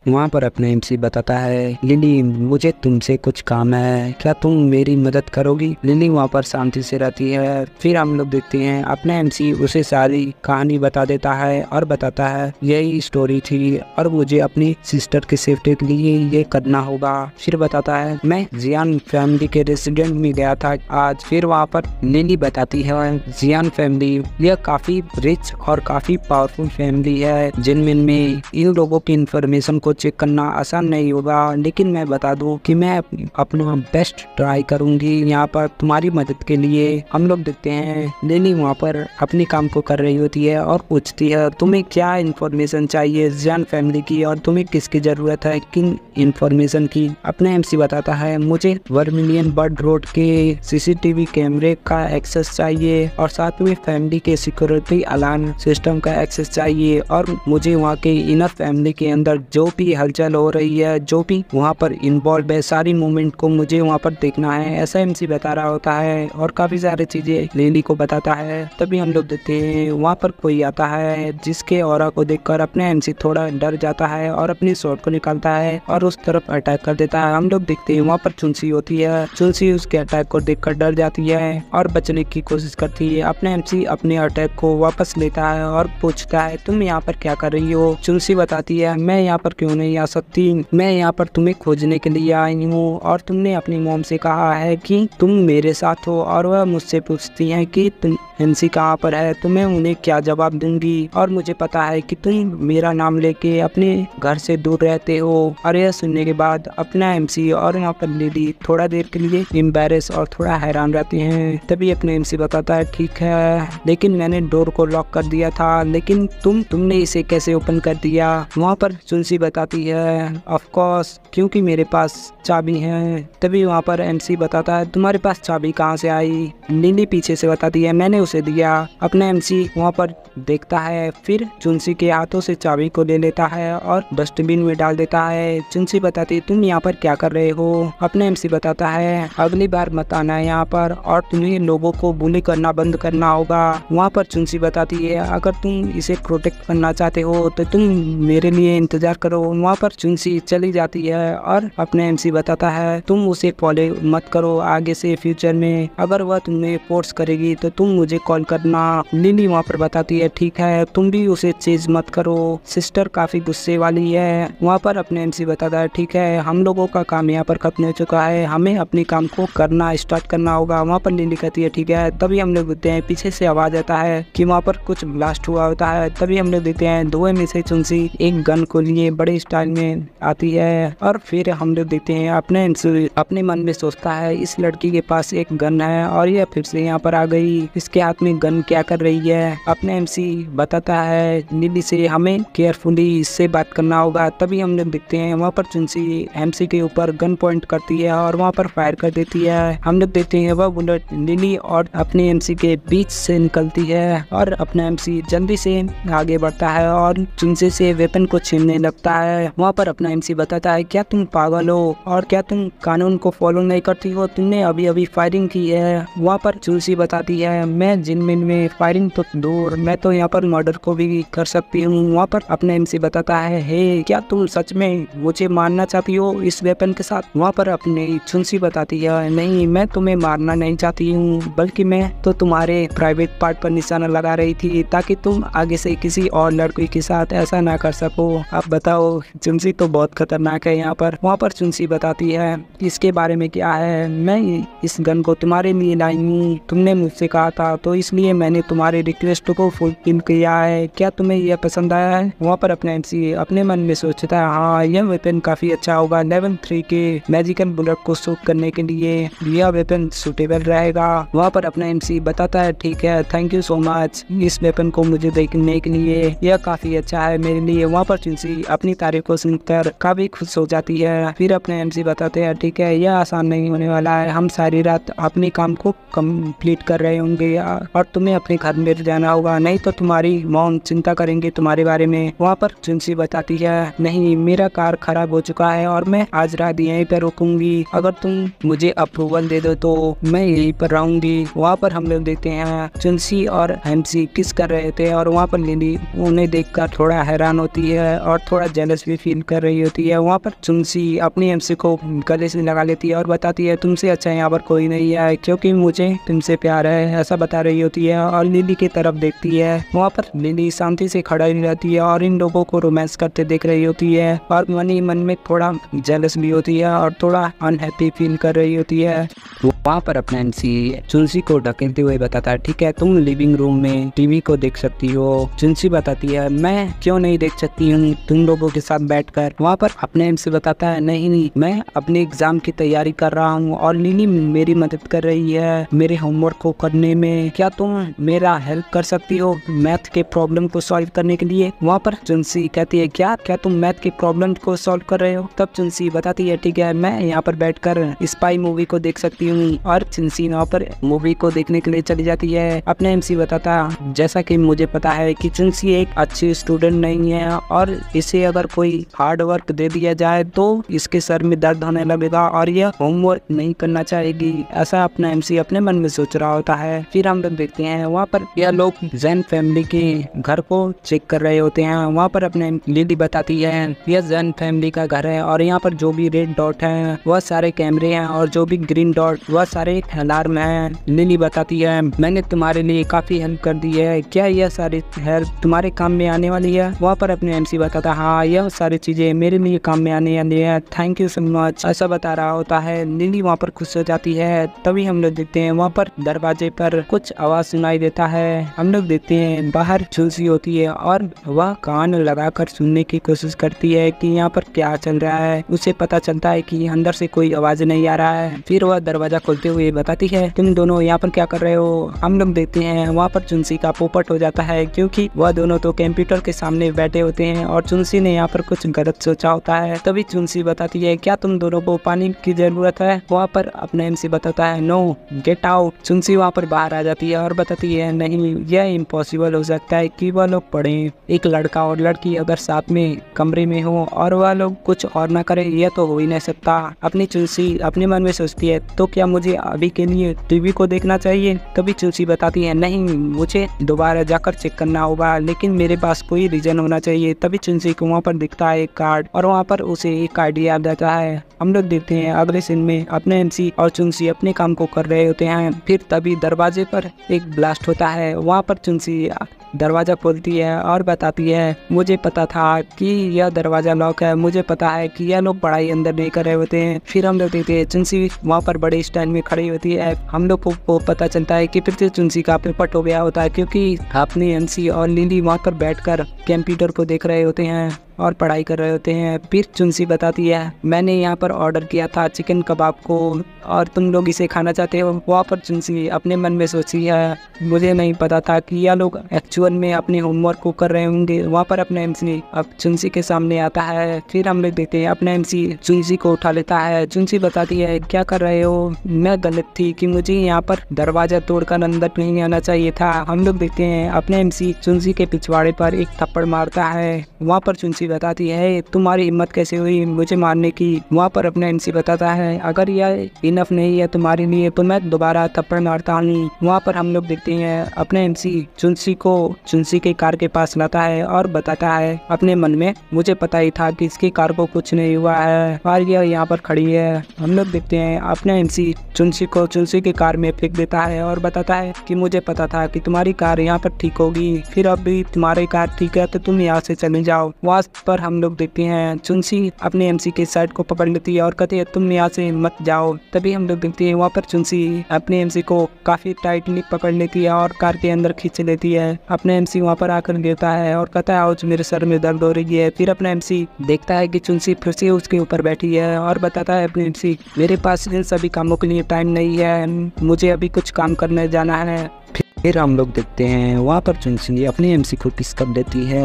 वहाँ पर अपने एमसी बताता है, लिली मुझे तुमसे कुछ काम है, क्या तुम मेरी मदद करोगी? लिली वहाँ पर शांति से रहती है। फिर हम लोग देखते हैं अपने एमसी उसे सारी कहानी बता देता है और बताता है यही स्टोरी थी और मुझे अपनी सिस्टर की सेफ्टी के लिए ये करना होगा। फिर बताता है, मैं जियान फैमिली के रेसिडेंट में गया था आज। फिर वहाँ पर लिली बताती है, जियान फैमिली यह काफी रिच और काफी पावरफुल फैमिली है जिनमें इन लोगों की इंफॉर्मेशन को को चेक करना आसान नहीं होगा, लेकिन मैं बता दूं कि मैं अपना बेस्ट ट्राई करूंगी यहाँ पर तुम्हारी मदद के लिए। हम लोग देखते हैं लिली वहाँ पर अपनी काम को कर रही होती है और पूछती है तुम्हें क्या इन्फॉर्मेशन चाहिए जियान फैमिली की, और तुम्हें किसकी जरूरत है, किन इन्फॉर्मेशन की। अपना एमसी बताता है मुझे वर्मिलियन बर्ड रोड के सीसीटीवी कैमरे का एक्सेस चाहिए और साथ में फैमिली के सिक्योरिटी अलार्म सिस्टम का एक्सेस चाहिए, और मुझे वहाँ के इनर फैमिली के अंदर जो भी हलचल हो रही है, जो भी वहाँ पर इन्वॉल्व है, सारी मूवमेंट को मुझे वहाँ पर देखना है, ऐसा एमसी बता रहा होता है और काफी सारी चीजें लिली को बताता है। तभी हम लोग देखते हैं वहाँ पर कोई आता है जिसके ऑरा को देखकर अपने एमसी थोड़ा डर जाता है और अपनी शॉट को निकालता है और उस तरफ अटैक कर देता है। हम लोग देखते हैं वहाँ पर चुनसी होती है। चुनसी उसके अटैक को देखकर डर जाती है और बचने की कोशिश करती है। अपने एमसी अपने अटैक को वापस लेता है और पूछता है तुम यहाँ पर क्या कर रही हो। चुनसी बताती है मैं यहाँ पर क्यों नहीं आ सकती, मैं यहाँ पर तुम्हें खोजने के लिए आई हूँ और तुमने अपनी मॉम से कहा है कि तुम मेरे साथ हो, और वह मुझसे पूछती है कि तुम एमसी कहाँ पर है, तो मैं उन्हें क्या जवाब दूंगी, और मुझे पता है कि तुम मेरा नाम लेके अपने घर से दूर रहते हो। और यह सुनने के बाद अपना एमसी और यहाँ पर लिली थोड़ा देर के लिए एम्बैरेस और थोड़ा हैरान रहते हैं। तभी अपने एमसी बताता है ठीक है, लेकिन मैंने डोर को लॉक कर दिया था, लेकिन तुमने इसे कैसे ओपन कर दिया। वहाँ पर चुनसी बताती है ऑफ कोर्स क्योंकि मेरे पास चाबी है। तभी वहाँ पर एमसी बताता है तुम्हारे पास चाबी कहाँ से आई। लिली पीछे से बताती है मैंने उसे दिया। अपने एमसी वहाँ पर देखता है, फिर चुनसी के हाथों से चाबी को ले लेता है और डस्टबिन में डाल देता है। चुनसी बताती है तुम यहाँ पर क्या कर रहे हो। अपने एमसी बताता है अगली बार मत आना यहाँ पर और तुम्हें लोगों को बुली करना बंद करना होगा। वहाँ पर चुनसी बताती है अगर तुम इसे प्रोटेक्ट करना चाहते हो तो तुम मेरे लिए इंतजार करो। वहाँ पर चुनसी चली जाती है और अपने एमसी बताता है तुम उसे फॉलो मत करो आगे से, फ्यूचर में अगर वह तुम्हें फोर्स करेगी तो तुम मुझे कॉल करना। लिली वहाँ पर बताती है ठीक है, तुम भी उसे चेज मत करो, सिस्टर काफी गुस्से वाली है। वहाँ पर अपने एमसी बताता है ठीक है, हम लोगों का काम यहाँ पर खत्म हो चुका है, हमें अपने काम को करना स्टार्ट करना होगा। वहाँ पर लिली कहती है ठीक है। तभी हम लोग देखते हैं पीछे से आवाज आता है कि वहाँ पर कुछ ब्लास्ट हुआ होता है। तभी हम लोग देखते हैं धुएं में से चुनसी एक गन को लिए बड़े स्टाइल में आती है और फिर हम लोग देखते हैं अपने मन में सोचता है इस लड़की के पास एक गन है और यह फिर से यहाँ पर आ गई, इसके हाथ में गन क्या कर रही है। अपने एमसी बताता है लिली से हमें केयरफुली इससे बात करना होगा। तभी हम लोग देखते हैं वहाँ पर चुनसी एमसी के ऊपर गन पॉइंट करती है और वहाँ पर फायर कर देती है। हम लोग देखते हैं वह बुलेट लिली और अपने एमसी के बीच से निकलती है और अपना एमसी जल्दी से आगे बढ़ता है और चुनसी से वेपन को छीनने लगता है। वहाँ पर अपना एमसी बताता है क्या तुम पागल हो और क्या तुम कानून को फॉलो नहीं करती हो, तुमने अभी अभी फायरिंग की है। वहाँ पर चुनसी बताती है मैं जिनमिन में फायरिंग तो दूर, मैं तो यहाँ पर मर्डर को भी कर सकती हूँ। वहाँ पर अपने एमसी बताता है हे क्या तुम सच में मुझे मारना चाहती हो इस वेपन के साथ। वहाँ पर अपनी चुनसी बताती है नहीं, मैं तुम्हें मारना नहीं चाहती हूँ, बल्कि मैं तो तुम्हारे प्राइवेट पार्ट पर निशाना लगा रही थी ताकि तुम आगे से किसी और लड़की के साथ ऐसा ना कर सको। आप बताओ, चुनसी तो बहुत खतरनाक है यहाँ पर। वहाँ पर चुनसी बताती है इसके बारे में क्या है, मैं इस गन को तुम्हारे लिए लाई हूँ, तुमने मुझसे कहा था तो इसलिए मैंने तुम्हारे रिक्वेस्ट को फुलफिल किया है, क्या तुम्हें यह पसंद आया है। वहाँ पर अपने एमसी अपने मन में सोचता है हाँ यह वेपन काफी अच्छा होगा, लेवल 3 के मैजिकल बुलेट को शूट करने के लिए यह वेपन सुटेबल रहेगा। वहाँ पर अपना एमसी बताता है ठीक है, थैंक यू सो मच इस वेपन को मुझे देखने के लिए, यह काफी अच्छा है मेरे लिए। वहाँ पर चुनसी अपनी तारीफ को सुनकर काफी खुश हो जाती है। फिर अपने एमसी बताते हैं ठीक है, यह आसान नहीं होने वाला है, हम सारी रात अपने काम को कंप्लीट कर रहे होंगे और तुम्हें अपने घर में जाना होगा, नहीं तो तुम्हारी मॉम चिंता करेंगे तुम्हारे बारे में। वहाँ पर चुनसी बताती है नहीं, मेरा कार खराब हो चुका है और मैं आज रात यहीं पर रुकूंगी, अगर तुम मुझे अप्रूवल दे दो तो मैं यहीं पर रहूंगी। वहाँ पर हम लोग देखते हैं चुनसी और एमसी किस कर रहे थे और वहाँ पर लिली उन्हें देखकर थोड़ा हैरान होती है और थोड़ा जेलस भी फील कर रही होती है। वहाँ पर चुनसी अपनी एमसी को गले से लगा लेती है और बताती है तुमसे अच्छा यहाँ पर कोई नहीं है क्योंकि मुझे तुमसे प्यार है, ऐसा बता रही होती है और लिली की तरफ देखती है। वहाँ पर लिली शांति से खड़ा ही रहती है और इन लोगों को रोमांस करते देख रही होती है और मन ही मन में थोड़ा जेलस भी होती है और थोड़ा अनहैप्पी फील कर रही होती है। वहाँ पर अपना एमसी चुनसी को ढकेलते हुए बताता है ठीक है, तुम लिविंग रूम में टीवी को देख सकती हो। चुनसी बताती है मैं क्यों नहीं देख सकती हूँ, तुम लोगों के साथ बैठकर। वहाँ पर अपने एमसी बताता है नहीं मैं अपने एग्जाम की तैयारी कर रहा हूँ और लिली मेरी मदद कर रही है मेरे होमवर्क को करने में, क्या तुम मेरा हेल्प कर सकती हो मैथ के प्रॉब्लम को सॉल्व करने के लिए। वहाँ पर चुनसी कहती है क्या क्या तुम मैथ के प्रॉब्लम को सॉल्व कर रहे हो। तब चुनसी बताती है ठीक है मैं यहाँ पर बैठकर स्पाई मूवी को देख सकती हूँ, और चुनसी वहाँ पर मूवी को देखने के लिए चली जाती है। अपने एमसी बताता जैसा कि मुझे पता है कि चुनसी एक अच्छी स्टूडेंट नहीं है और इसे अगर कोई हार्ड वर्क दे दिया जाए तो इसके सर में दर्द होने लगेगा और यह होमवर्क नहीं करना चाहेगी, ऐसा अपना एमसी अपने मन में सोच रहा होता है। फिर हम लोग देखते हैं वहाँ पर यह लोग जैन फैमिली के घर को चेक कर रहे होते हैं। वहाँ पर अपने लिली बताती है यह जैन फैमिली का घर है और यहाँ पर जो भी रेड डॉट है वह सारे कैमरे हैं और जो भी ग्रीन डॉट वह सारे अलार्म है। लिली बताती है मैंने तुम्हारे लिए काफी हेल्प कर दी है, क्या यह सारी हेल्प तुम्हारे काम में आने वाली है। वहाँ पर अपने एमसी बताता हाँ यह सारी चीजें मेरे लिए काम में आने वाली है, थैंक यू सो मच, ऐसा बता रहा होता है। लिली वहाँ पर खुश हो जाती है। तभी हम लोग देखते हैं वहाँ पर दरवाजे पर कुछ आवाज सुनाई देता है। हम लोग देखते हैं बाहर चुनसी होती है और वह कान लगाकर सुनने की कोशिश करती है कि यहाँ पर क्या चल रहा है। उसे पता चलता है कि अंदर से कोई आवाज नहीं आ रहा है। फिर वह दरवाजा खोलते हुए बताती है तुम दोनों यहाँ पर क्या कर रहे हो। हम लोग देखते हैं वहाँ पर चुनसी का पोपट हो जाता है क्योंकि वह दोनों तो कंप्यूटर के सामने बैठे होते हैं और चुनसी ने यहाँ पर कुछ गलत सोचा होता है। तभी चुनसी बताती है क्या तुम दोनों को पानी की जरूरत है। वहाँ पर अपने एमसी बताता है नो गेट आउट। चुनसी वहाँ पर बाहर आ जाती है और बताती है नहीं यह इम्पॉसिबल हो सकता है कि वह लोग पढ़े, एक लड़का और लड़की अगर साथ में कमरे में हो और वह लोग कुछ और ना करे यह तो हो ही नहीं सकता। अपनी चुनसी अपने मन में सोचती है तो क्या मुझे अभी के लिए टीवी को देखना चाहिए। तभी चुनसी बताती है नहीं मुझे दोबारा जाकर चेक करना होगा लेकिन मेरे पास कोई रीजन होना चाहिए। तभी चुनसी को वहाँ पर दिखता है एक कार्ड और वहाँ पर उसे एक आइडिया याद आता है। हम लोग देखते हैं अगले सीन में अपने एमसी और चुनसी अपने काम को कर रहे होते हैं। फिर तभी दरवाजे पर एक ब्लास्ट होता है। वहाँ पर चुनसी दरवाजा खोलती है और बताती है मुझे पता था कि यह दरवाजा लॉक है, मुझे पता है कि यह लोग पढ़ाई अंदर नहीं कर रहे होते हैं। फिर हम लोग देखते हैं चुनसी वहाँ पर बड़े स्टाइल में खड़ी होती है। हम लोग को पता चलता है कि फिर से चुनसी का पेपर हो गया होता है क्योंकि अपने एमसी और लिली वहाँ पर बैठकर कंप्यूटर को देख रहे होते हैं और पढ़ाई कर रहे होते हैं। फिर चुनसी बताती है मैंने यहाँ पर ऑर्डर किया था चिकन कबाब को और तुम लोग इसे खाना चाहते हो। वहाँ पर चुनसी अपने मन में सोची है मुझे नहीं पता था कि यह लोग एक्चुअल में अपने होमवर्क को कर रहे होंगे। वहाँ पर अपना एमसी अब चुनसी के सामने आता है। फिर हम लोग देखते हैं अपना एमसी चुनसी को उठा लेता है। चुनसी बताती है क्या कर रहे हो, मैं गलत थी कि मुझे यहाँ पर दरवाजा तोड़कर अंदर नहीं आना चाहिए था। हम लोग देखते हैं अपने एमसी चुनसी के पिछवाड़े पर एक थप्पड़ मारता है। वहाँ पर चुनसी बताती है तुम्हारी हिम्मत कैसे हुई मुझे मारने की। वहाँ पर अपना एमसी बताता है अगर यह इनफ नहीं है तुम्हारे लिए तो मैं दोबारा थप्पड़ मारता हूँ। वहाँ पर हम लोग देखते हैं अपने एमसी चुनसी को चुनसी के कार के पास लाता है और बताता है अपने मन में मुझे पता ही था कि इसकी कार को कुछ नहीं हुआ है और यह यहाँ पर खड़ी है। हम लोग देखते हैं अपने एमसी चुनसी को चुनसी की कार में फेंक देता है और बताता है कि मुझे पता था कि तुम्हारी कार यहाँ पर ठीक होगी, फिर अब भी तुम्हारी कार ठीक है तो तुम यहाँ से चले जाओ। वहाँ पर हम लोग देखते हैं चुनसी अपने एमसी के साइड को पकड़ लेती है और कहती है तुम यहाँ से मत जाओ। तभी हम लोग देखते हैं वहाँ पर चुनसी अपने एमसी को काफी टाइटली पकड़ लेती है और कार के अंदर खींच लेती है। अपने एमसी वहाँ पर आकर गिरता है और कहता है आज मेरे सर में दर्द हो रही है। फिर अपना एमसी देखता है कि चुनसी फिर से उसके ऊपर बैठी है और बताता है अपने एमसी मेरे पास इन सभी कामों के लिए टाइम नहीं है, मुझे अभी कुछ काम करने जाना है। फिर हम लोग देखते हैं वहाँ पर चुनसी अपने एमसी को किस कर देती है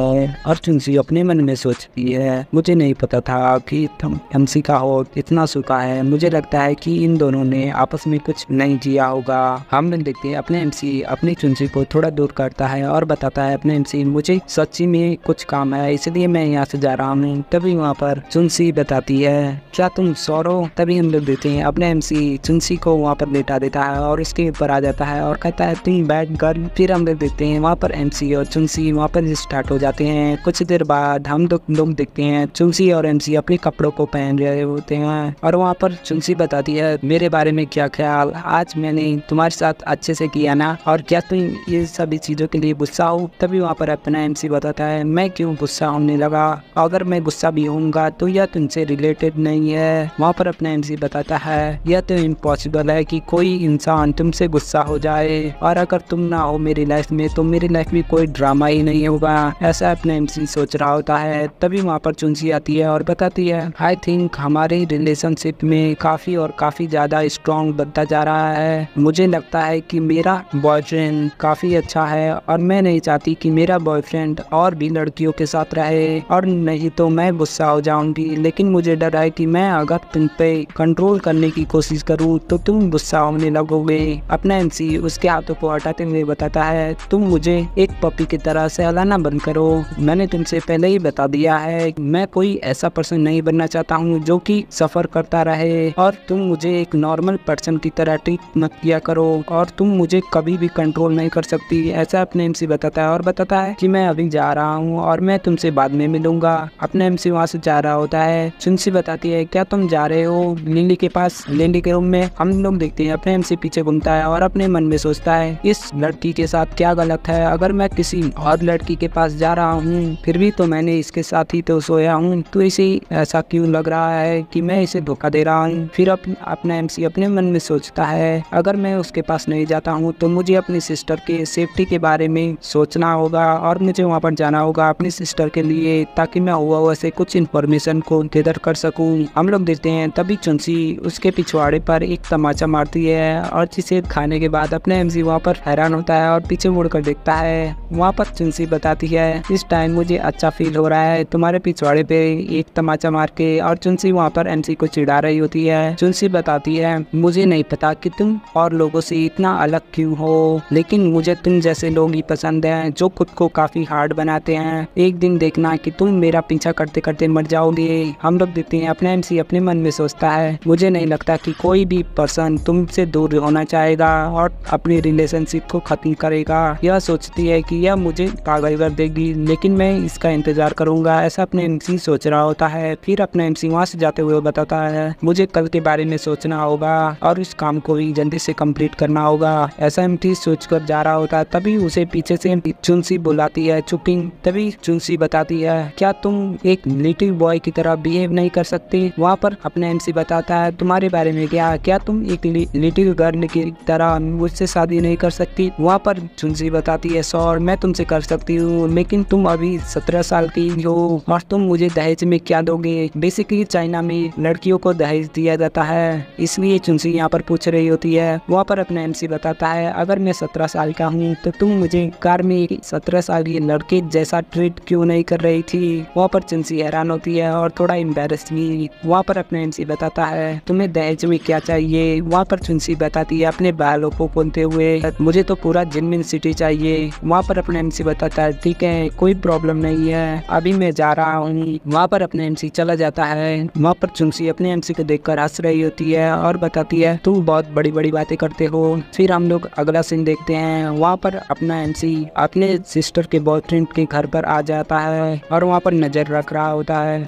और चुनसी अपने मन में सोचती है मुझे नहीं पता था कि तुम एमसी का हो इतना सूखा है, मुझे लगता है कि इन दोनों ने आपस में कुछ नहीं जिया होगा। हम लोग देखते हैं अपने एमसी अपनी चुनसी को थोड़ा दूर करता है और बताता है अपने एमसी मुझे सच्ची में कुछ काम है इसलिए मैं यहाँ से जा रहा हूँ। तभी वहाँ पर चुनसी बताती है क्या तुम सौरो। तभी हम लोग देखते हैं अपने एमसी चुनसी को वहाँ पर लेटा देता है और इसके ऊपर आ जाता है और कहता है तुम बैठ कर। फिर हम लोग देखते हैं वहाँ पर एमसी और चुनसी वहाँ पर स्टार्ट हो जाते हैं। कुछ देर बाद हम लोग देखते हैं चुनसी और एमसी अपने कपड़ों को पहन रहे होते हैं और वहाँ पर चुनसी बताती है मेरे बारे में क्या ख्याल, आज मैंने तुम्हारे साथ अच्छे से किया ना और क्या तुम ये सभी चीजों के लिए गुस्सा हो। तभी वहाँ पर अपना एमसी बताता है मैं क्यों गुस्सा होने लगा, अगर मैं गुस्सा भी होऊंगा तो यह तुमसे रिलेटेड नहीं है। वहाँ पर अपना एमसी बताता है यह तो इम्पॉसिबल है कि कोई इंसान तुमसे गुस्सा हो जाए और अगर तुम तुम ना हो मेरी लाइफ में तो मेरी लाइफ में कोई ड्रामा ही नहीं होगा, ऐसा अपना एमसी सोच रहा होता है। तभी वहाँ पर चुनसी आती है और बताती है आई थिंक हमारे रिलेशनशिप में काफ़ी और काफ़ी ज़्यादा स्ट्रॉन्ग बनता जा रहा है। मुझे लगता है कि मेरा बॉयफ्रेंड काफ़ी अच्छा है और मैं नहीं चाहती कि मेरा बॉयफ्रेंड और भी लड़कियों के साथ रहे, और नहीं तो मैं गुस्सा हो जाऊंगी। लेकिन मुझे डर है कि मैं अगर तुम पे कंट्रोल करने की कोशिश करूँ तो तुम गुस्सा होने लगोगे। अपना एमसी उसके हाथों को हटाते हुए बताता है तुम मुझे एक पपी की तरह से हलाना बंद करो। मैंने तुमसे पहले ही बता दिया है मैं कोई ऐसा पर्सन नहीं बनना चाहता हूँ जो कि सफर करता रहे, और तुम मुझे एक नॉर्मल पर्सन की तरह ट्रीट मत किया करो, और तुम मुझे कभी भी कंट्रोल नहीं कर सकती, ऐसा अपने एमसी बताता है। और बताता है कि मैं अभी जा रहा हूँ और मैं तुमसे बाद में मिलूंगा। अपने एमसी वहाँ से जा रहा होता है। चुनसी बताती है क्या तुम जा रहे हो लिली के पास, लिली के रूम में। हम लोग देखते हैं अपने एमसी पीछे घूमता है और अपने मन में सोचता है इस लड़की के साथ क्या गलत है, अगर मैं किसी और लड़की के पास जा रहा हूँ फिर भी तो मैंने इसके साथ ही तो सोया हूँ, तो इसे ऐसा क्यों लग रहा है कि मैं इसे धोखा दे रहा हूँ। फिर अपना एमसी अपने मन में सोचता है अगर मैं उसके पास नहीं जाता हूँ तो मुझे अपनी सिस्टर के सेफ्टी के बारे में सोचना होगा और मुझे वहाँ पर जाना होगा अपनी सिस्टर के लिए, ताकि मैं हुआ वैसे कुछ इन्फॉर्मेशन को गैदर कर सकूँ। हम लोग देखते हैं तभी चुनसी उसके पिछवाड़े पर एक तमाचा मारती है और जिसे खाने के बाद अपने एमसी वहाँ पर हैरान होता है और पीछे मुड़कर देखता है। वहाँ पर चुनसी बताती है इस टाइम मुझे अच्छा फील हो रहा है तुम्हारे पिछवाड़े पे एक तमाचा मार के, और चुनसी वहाँ पर एमसी को चिढ़ा रही होती है। चुनसी बताती है मुझे नहीं पता कि तुम और लोगों से इतना अलग क्यों हो, लेकिन मुझे तुम जैसे लोग ही पसंद हैं जो खुद को काफी हार्ड बनाते हैं। एक दिन देखना कि तुम मेरा पीछा करते करते मर जाओगे। हम लोग देखते हैं अपने एमसी अपने मन में सोचता है मुझे नहीं लगता कि कोई भी पर्सन तुमसे दूर होना चाहेगा और अपनी रिलेशनशिप को खत्म करेगा। यह सोचती है कि यह मुझे पागल कर देगी, लेकिन मैं इसका इंतजार करूंगा, ऐसा अपने एमसी सोच रहा होता है। फिर अपने एमसी वहाँ से जाते हुए बताता है मुझे कल के बारे में सोचना होगा और इस काम को भी जल्दी से कंप्लीट करना होगा, ऐसा एमसी सोचकर जा रहा होता है। तभी उसे पीछे से चुनसी बुलाती है चुकिंग। तभी चुनसी बताती है क्या तुम एक लिटिल बॉय की तरह बिहेव नहीं कर सकती। वहाँ पर अपने एमसी बताता है तुम्हारे बारे में क्या तुम एक लिटिल गर्ल की तरह मुझसे शादी नहीं कर सकती। वहाँ पर चुनसी बताती है सॉरी मैं तुमसे कर सकती हूँ, लेकिन तुम अभी 17 साल की हो और तुम मुझे दहेज में क्या दोगे। बेसिकली चाइना में लड़कियों को दहेज दिया जाता है, इसलिए चुनसी यहाँ पर पूछ रही होती है। वहाँ पर अपने एमसी बताता है अगर मैं 17 साल का हूँ तो तुम मुझे कार में 17 साल की लड़के जैसा ट्रीट क्यों नहीं कर रही थी। वहाँ पर चुनसी हैरान होती है और थोड़ा एम्बेरस भी। वहाँ पर अपने एमसी बताता है तुम्हें दहेज में क्या चाहिए। वहाँ पर चुनसी बताती है अपने बालों को खोलते हुए मुझे तो पूरा जिनमिन सिटी चाहिए। वहाँ पर अपने एमसी बताता है ठीक है कोई प्रॉब्लम नहीं है अभी मैं जा रहा हूँ। वहाँ पर अपने एमसी चला जाता है। वहाँ पर चुनसी अपने एमसी को देखकर हंस रही होती है और बताती है तुम बहुत बड़ी बड़ी बातें करते हो। फिर हम लोग अगला सीन देखते हैं। वहाँ पर अपना एमसी अपने सिस्टर के बॉयफ्रेंड के घर पर आ जाता है और वहाँ पर नजर रख रहा होता है।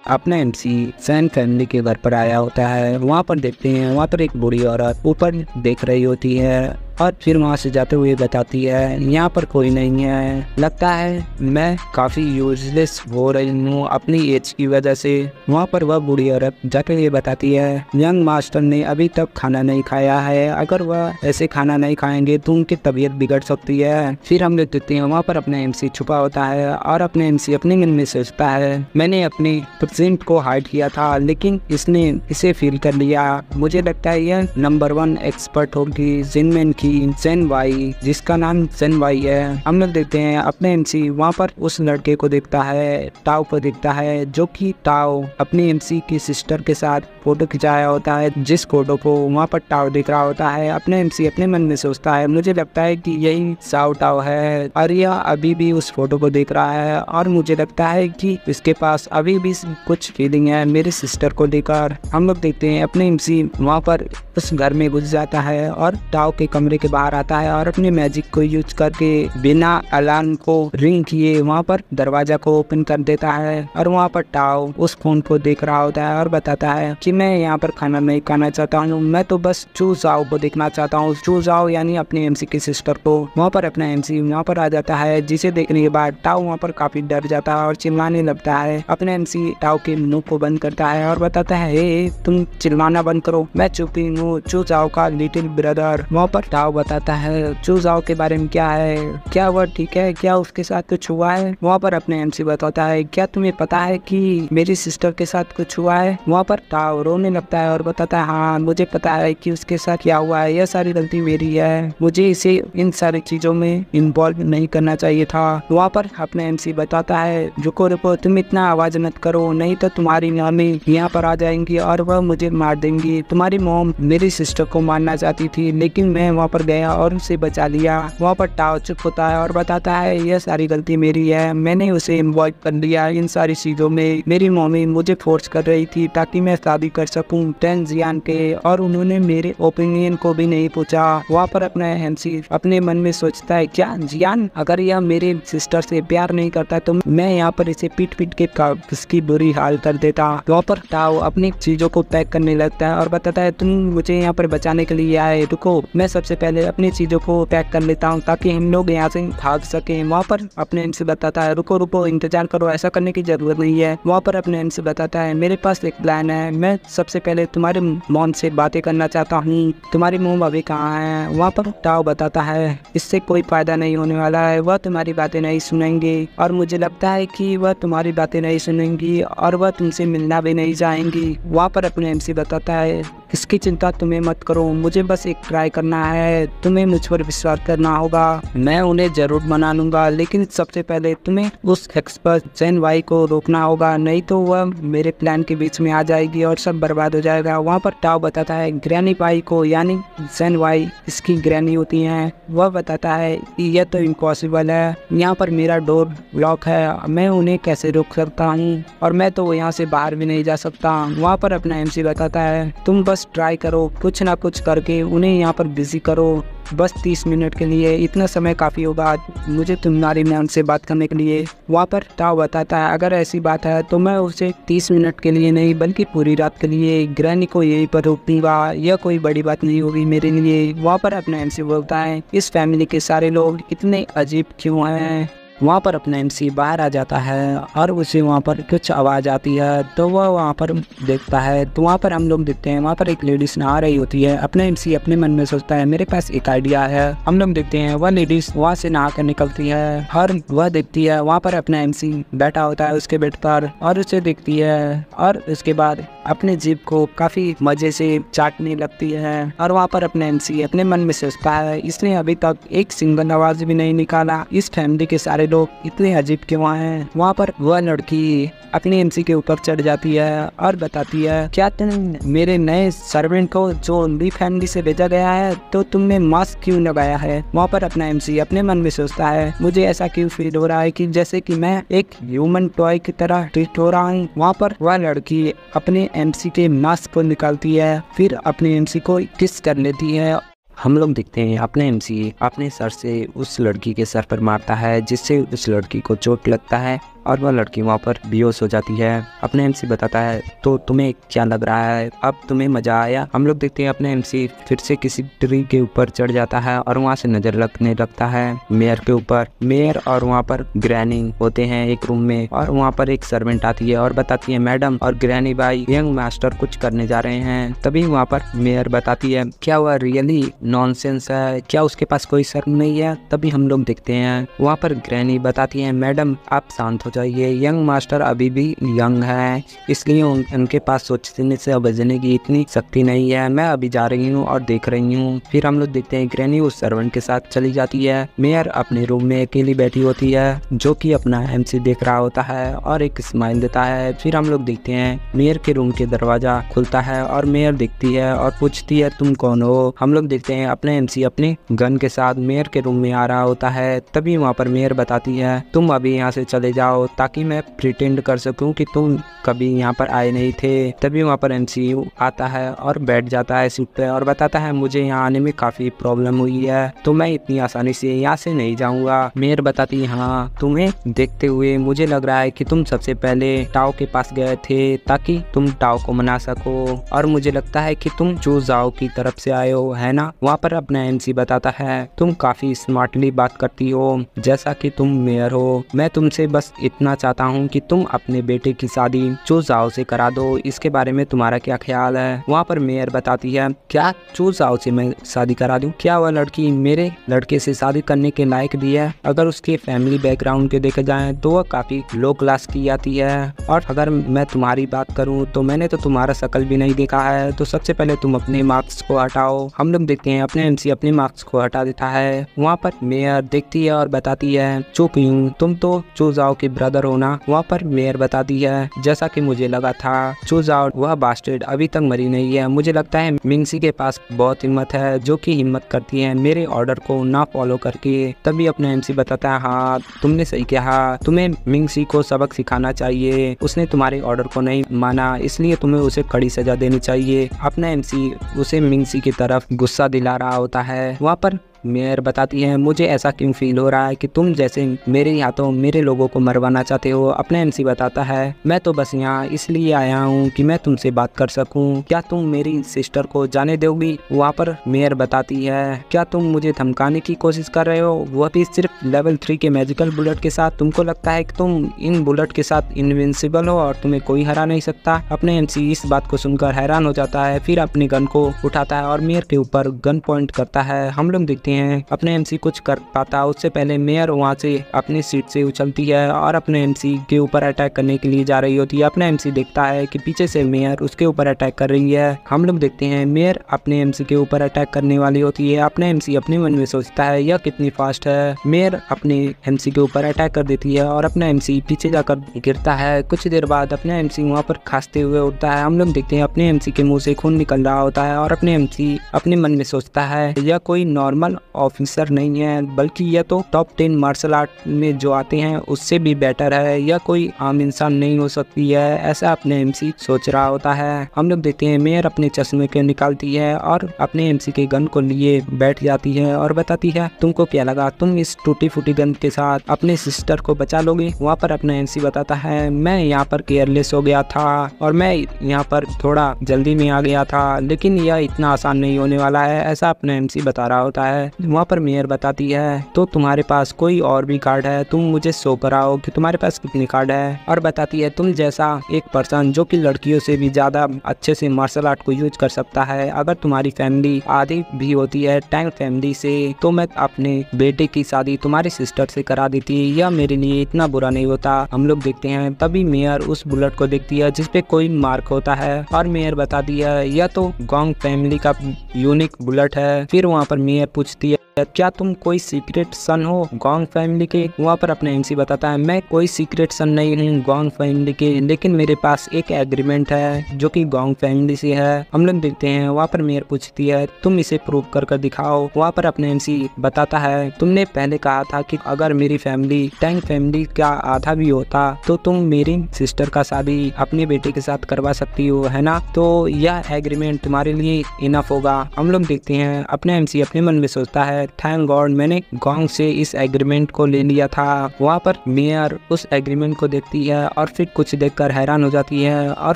अपना एमसी सैन फैमिली के घर पर आया होता है। वहाँ पर देखते हैं वहाँ पर एक बूढ़ी औरत ऊपर देख रही होती है और फिर वहाँ से जाते हुए बताती है यहाँ पर कोई नहीं है, लगता है मैं काफ़ी यूजलेस हो रही हूँ अपनी एज की वजह से। वहाँ पर वह बूढ़ी औरत जाते हुए बताती है यंग मास्टर ने अभी तक खाना नहीं खाया है, अगर वह ऐसे खाना नहीं खाएंगे तो उनकी तबीयत बिगड़ सकती है। फिर हम देखते हैं वहाँ पर अपना एमसी छुपा होता है और अपने एमसी अपने मन में सोचता है मैंने अपने प्रेजेंट को हाइड किया था लेकिन इसने इसे फील कर लिया। मुझे लगता है यह नंबर 1 एक्सपर्ट होगी जिनमेन की जेन वाई, जिसका नाम जेन वाई है। हम लोग देखते हैं अपने एमसी वहाँ पर उस लड़के को देखता है, टाओ को देखता है, जो कि टाओ अपनी एमसी की सिस्टर के साथ फोटो खिंचाया होता है, जिस फोटो को वहाँ पर टाओ दिख रहा होता है। अपने एमसी अपने मन में सोचता है मुझे लगता है कि यही साओ टाओ है और यह अभी भी उस फोटो को देख रहा है और मुझे लगता है कि इसके पास अभी भी कुछ फीलिंग है मेरे सिस्टर को लेकर। हम लोग देखते हैं अपने एमसी वहाँ पर उस घर में घुस जाता है और टाओ के कमरे के बाहर आता है और अपने मैजिक को यूज करके बिना अलार्म को रिंग किए वहाँ पर दरवाजा को ओपन कर देता है और वहाँ पर टाओ उस फोन को देख रहा होता है और बताता है कि कि मैं यहाँ पर खाना नहीं खाना चाहता हूँ, मैं तो बस चू जाओ को देखना चाहता हूँ। चू जाओ यानी अपने एमसी की सिस्टर को। वहाँ पर अपना एमसी वहाँ पर आ जाता है, जिसे देखने के बाद टाओ वहाँ पर काफी डर जाता है और चिल्लाने लगता है। अपने एमसी टाओ के मुंह को बंद करता है और बताता है, ए तुम चिल्लाना बंद करो, मैं चुप ही हूँ, चू जाओ का लिटिल ब्रदर। वहाँ पर टाओ बताता है चू जाओ के बारे में क्या है, क्या वह ठीक है, क्या उसके साथ कुछ हुआ है। वहाँ पर अपने एमसी बताता है, क्या तुम्हें पता है कि मेरी सिस्टर के साथ कुछ हुआ है। वहाँ पर टाओ रोने लगता है और बताता है, हाँ मुझे पता है कि उसके साथ क्या हुआ है, यह सारी गलती मेरी है, मुझे इसे इन सारी चीजों में इन्वॉल्व नहीं करना चाहिए था। वहाँ पर अपने एमसी बताता है, रुको रुको, तुम इतना आवाज मत करो, नहीं तो तुम्हारी मम्मी यहाँ पर आ जाएंगी और वह मुझे मार देंगी। तुम्हारी मॉम मेरी सिस्टर को मारना चाहती थी, लेकिन मैं वहाँ पर गया और उसे बचा लिया। वहाँ पर टाओ चुप होता है और बताता है, यह सारी गलती मेरी है, मैंने उसे इन्वॉल्व कर लिया इन सारी चीजों में। मेरी मम्मी मुझे फोर्स कर रही थी ताकि मैं शादी कर सकूं टेन जियान के, और उन्होंने मेरे ओपिनियन को भी नहीं पूछा। वहाँ पर अपना एमसी अपने मन में सोचता है, क्या जियान अगर यह मेरे सिस्टर से प्यार नहीं करता तो मैं यहाँ पर इसे पीट पीट के इसकी बुरी हाल कर देता। वहाँ पर टाओ अपनी चीजों को पैक करने लगता है और बताता है, तुम मुझे यहाँ पर बचाने के लिए आए, रुको मैं सबसे पहले अपनी चीजों को पैक कर लेता हूँ ताकि हम लोग यहाँ से भाग सके। वहाँ पर अपने एमसी बताता है, रुको रुको इंतजार करो, ऐसा करने की जरूरत नहीं है। वहाँ पर अपने एमसी बताता है, मेरे पास एक प्लान है, मैं सबसे पहले तुम्हारे मॉम से बातें करना चाहता हूँ, तुम्हारी मॉम अभी कहाँ है। वहाँ पर टाओ बताता है, इससे कोई फायदा नहीं होने वाला है, वह तुम्हारी बातें नहीं सुनेंगे और मुझे लगता है कि वह तुम्हारी बातें नहीं सुनेंगी और वह तुमसे मिलना भी नहीं चाहेंगी। वहाँ पर अपने एमसी बताता है, इसकी चिंता तुम्हें मत करो, मुझे बस एक ट्राई करना है, तुम्हें मुझ पर विश्वास करना होगा, मैं उन्हें जरूर मना लूंगा, लेकिन सबसे पहले तुम्हें उस एक्सपर्ट जेन वाई को रोकना होगा, नहीं तो वह मेरे प्लान के बीच में आ जाएगी और सब बर्बाद हो जाएगा। वहाँ पर टाओ बताता है, ग्रैनी वाई को यानी जेन वाई इसकी ग्रैनी होती है। वह बताता है कि यह तो इम्पॉसिबल है, यहाँ पर मेरा डोर लॉक है, मैं उन्हें कैसे रोक सकता हूँ और मैं तो यहाँ से बाहर भी नहीं जा सकता। वहाँ पर अपना एमसी बताता है, तुम बस ट्राई करो, कुछ ना कुछ करके उन्हें यहाँ पर बिजी करो, बस 30 मिनट के लिए, इतना समय काफ़ी होगा मुझे तुम्हारी मैम से बात करने के लिए। वहाँ पर टाओ बताता है, अगर ऐसी बात है तो मैं उसे 30 मिनट के लिए नहीं बल्कि पूरी रात के लिए ग्रैनी को यहीं पर रोक दूंगा, यह कोई बड़ी बात नहीं होगी मेरे लिए। वहाँ पर अपना एमसी बोलता है, इस फैमिली के सारे लोग इतने अजीब क्यों हैं। वहाँ पर अपना एमसी बाहर आ जाता है और उसे वहाँ पर कुछ आवाज़ आती है तो वह वहाँ पर देखता है, तो वहाँ पर हम लोग देखते हैं वहाँ पर एक लेडीज नहा रही होती है। अपना एमसी अपने मन में सोचता है, मेरे पास एक आइडिया है। हम लोग देखते हैं वह लेडीज वहाँ से नहा कर निकलती है और वह देखती है वहाँ पर अपना एमसी बैठा होता है उसके बेड पर और उसे देखती है और उसके बाद अपने जीभ को काफ़ी मज़े से चाटने लगती है। और वहाँ पर अपने एमसी अपने मन में सोचता है, इसने अभी तक एक सिंगल आवाज़ भी नहीं निकाला, इस फैमिली के सारे लोग इतने अजीब क्यों हैं। वहाँ पर वह लड़की अपने एमसी के ऊपर चढ़ जाती है और बताती है, क्या तुम मेरे नए सर्वेंट को जो उनकी फैमिली से भेजा गया है तो तुमने मास्क क्यों लगाया है। वहाँ पर अपना एमसी अपने मन में सोचता है, मुझे ऐसा क्यों फील हो रहा है कि जैसे कि मैं एक ह्यूमन टॉय की तरह ट्रीट हो रहा हूँ। वहाँ पर वह लड़की अपने एमसी के मास्क को निकालती है, फिर अपने एमसी को किस कर लेती है। हम लोग देखते हैं अपने एमसी अपने सर से उस लड़की के सर पर मारता है, जिससे उस लड़की को चोट लगता है और वह लड़की वहाँ पर बेहोश हो जाती है। अपने एमसी बताता है, तो तुम्हें क्या लग रहा है, अब तुम्हें मजा आया। हम लोग देखते हैं अपने एमसी फिर से किसी ट्री के ऊपर चढ़ जाता है और वहाँ से नजर रखने लगता है मेयर के ऊपर। मेयर और वहाँ पर ग्रैनी होते हैं एक रूम में और वहाँ पर एक सर्वेंट आती है और बताती है, मैडम और ग्रैनी भाई यंग मास्टर कुछ करने जा रहे हैं। तभी वहाँ पर मेयर बताती है, क्या वह रियली नॉनसेंस है, क्या उसके पास कोई शर्म नहीं है। तभी हम लोग देखते हैं वहाँ पर ग्रैनी बताती है, मैडम आप शांत हो जाइए, यंग मास्टर अभी भी यंग है, इसलिए उनके पास सोचने से बचने की इतनी शक्ति नहीं है, मैं अभी जा रही हूँ और देख रही हूँ। फिर हम लोग देखते हैं ग्रैनी उस सर्वेंट के साथ चली जाती है। मेयर अपने रूम में अकेली बैठी होती है जो कि अपना एमसी देख रहा होता है और एक स्माइल देता है। फिर हम लोग देखते हैं मेयर के रूम के दरवाजा खुलता है और मेयर दिखती है और पूछती है, तुम कौन हो। हम लोग देखते हैं अपने एमसी अपने गन के साथ मेयर के रूम में आ रहा होता है। तभी वहाँ पर मेयर बताती है, तुम अभी यहाँ से चले जाओ, जाओ ताकि मैं प्रिटेंड कर सकूं कि तुम कभी यहाँ पर आए नहीं थे। तभी वहाँ पर एमसीयू आता है और बैठ जाता है सीट पे और बताता है मुझे यहाँ आने में काफ़ी प्रॉब्लम हुई है, तो मैं इतनी आसानी से यहाँ से नहीं जाऊँगा। मेयर बताती है हाँ, तुम्हें देखते हुए मुझे लग रहा है कि तुम सबसे पहले टाओ के पास गए थे ताकि तुम टाओ को मना सको, और मुझे लगता है कि तुम चू जाओ की तरफ से आए हो, है ना। वहाँ पर अपना एमसी बताता है तुम काफ़ी स्मार्टली बात करती हो, जैसा कि तुम मेयर हो। मैं तुमसे बस इतना चाहता हूँ कि तुम अपने बेटे की शादी चू जाओ से करा दो, इसके बारे में तुम्हारा क्या ख्याल है। वहाँ पर मेयर बताती है क्या चू जाओ से मैं शादी करा दूं? क्या वह लड़की मेरे लड़के से शादी करने के लायक भी है? अगर उसके फैमिली बैकग्राउंड के देखे जाए तो वह काफी लो क्लास की आती है, और अगर मैं तुम्हारी बात करूं तो मैंने तो तुम्हारा शक्ल भी नहीं देखा है, तो सबसे पहले तुम अपने मार्क्स को हटाओ। हम लोग देखते हैं अपने एमसी अपने मार्क्स को हटा देता है। वहाँ पर मेयर देखती है और बताती है चुप यूं, तुम तो चू जाओ के ब्रदर हो ना। वहाँ पर मेयर बताती है जैसा कि मुझे लगा था, चू जाओ वह बास्टर्ड अभी तक मरी नहीं है। मुझे लगता है मिंगसी के पास बहुत हिम्मत है, जो कि हिम्मत करती है मेरे ऑर्डर को ना फॉलो करके। तभी अपना एमसी बताता है हाँ तुमने सही कहा, तुम्हें मिंगसी को सबक सिखाना चाहिए, उसने तुम्हारे ऑर्डर को नहीं माना, इसलिए तुम्हें उसे कड़ी सजा देनी चाहिए। अपना एमसी उसे मिंगसी की तरफ गुस्सा दिला रहा होता है। वहाँ पर मेयर बताती है मुझे ऐसा क्यों फील हो रहा है कि तुम जैसे मेरे हाथों मेरे लोगों को मरवाना चाहते हो। अपना एमसी बताता है मैं तो बस यहाँ इसलिए आया हूँ कि मैं तुमसे बात कर सकूँ, क्या तुम मेरी सिस्टर को जाने दोगी। वहाँ पर मेयर बताती है क्या तुम मुझे धमकाने की कोशिश कर रहे हो, वह भी सिर्फ लेवल 3 के मैजिकल बुलेट के साथ। तुमको लगता है कि तुम इन बुलेट के साथ इनविंसिबल हो और तुम्हें कोई हरा नहीं सकता। अपने एमसी इस बात को सुनकर हैरान हो जाता है, फिर अपनी गन को उठाता है और मेयर के ऊपर गन पॉइंट करता है। हम लोग देखते हैं अपने एमसी कुछ कर पाता उससे पहले मेयर वहां से अपनी सीट से उछलती है और अपने एमसी के ऊपर अटैक करने के लिए जा रही होती है। अपना एमसी देखता है कि पीछे से मेयर उसके ऊपर अटैक कर रही है। हम लोग देखते हैं मेयर अपने एमसी के ऊपर अटैक करने वाली होती है। अपने एमसी अपने मन में सोचता है यह कितनी फास्ट है। मेयर अपने एमसी के ऊपर अटैक कर देती है और अपना एमसी पीछे जाकर गिरता है। कुछ देर बाद अपना एमसी वहाँ पर खांसते हुए उठता है। हम लोग देखते हैं अपने एमसी के मुंह से खून निकल रहा होता है और अपने एमसी अपने मन में सोचता है यह कोई नॉर्मल ऑफिसर नहीं है, बल्कि यह तो टॉप 10 मार्शल आर्ट में जो आते हैं उससे भी बेटर है, यह कोई आम इंसान नहीं हो सकती है, ऐसा अपने एमसी सोच रहा होता है। हम लोग देखते हैं मेयर अपने चश्मे के निकालती है और अपने एमसी के गन को लिए बैठ जाती है और बताती है तुमको क्या लगा तुम इस टूटी फूटी गन के साथ अपने सिस्टर को बचा लोगे। वहाँ पर अपना एमसी बताता है मैं यहाँ पर केयरलेस हो गया था और मैं यहाँ पर थोड़ा जल्दी में आ गया था, लेकिन यह इतना आसान नहीं होने वाला है, ऐसा अपना एमसी बता रहा होता है। वहाँ पर मेयर बताती है तो तुम्हारे पास कोई और भी कार्ड है, तुम मुझे शो कराओ कि तुम्हारे पास कितनी कार्ड है। और बताती है तुम जैसा एक पर्सन जो कि लड़कियों से भी ज्यादा अच्छे से मार्शल आर्ट को यूज कर सकता है, अगर तुम्हारी फैमिली आधी भी होती है टैंक फैमिली से, तो मैं अपने बेटे की शादी तुम्हारी सिस्टर से करा देती, यह मेरे लिए इतना बुरा नहीं होता। हम लोग देखते हैं तभी मेयर उस बुलेट को देखती है जिसपे कोई मार्क होता है और मेयर बताती है यह तो गोंग फैमिली का यूनिक बुलेट है। फिर वहाँ पर मेयर पूछती है क्या तुम कोई सीक्रेट सन हो गोंग फैमिली के। वहाँ पर अपने एमसी बताता है मैं कोई सीक्रेट सन नहीं हूँ गोंग फैमिली के, लेकिन मेरे पास एक एग्रीमेंट है जो कि गोंग फैमिली से है। हम लोग देखते हैं वहाँ पर मेयर पूछती है तुम इसे प्रूव कर दिखाओ। वहाँ पर अपने एमसी बताता है तुमने पहले कहा था कि अगर मेरी फैमिली टैंक फैमिली का आधा भी होता तो तुम मेरी सिस्टर का शादी अपने बेटे के साथ करवा सकती हो, है ना, तो यह एग्रीमेंट तुम्हारे लिए इनफ होगा। हम लोग देखते हैं अपने एमसी अपने मन में सोचता है थैंक गॉड मैंने गोंग से इस एग्रीमेंट को ले लिया था। वहाँ पर मेयर उस एग्रीमेंट को देखती है और फिर कुछ देखकर हैरान हो जाती है और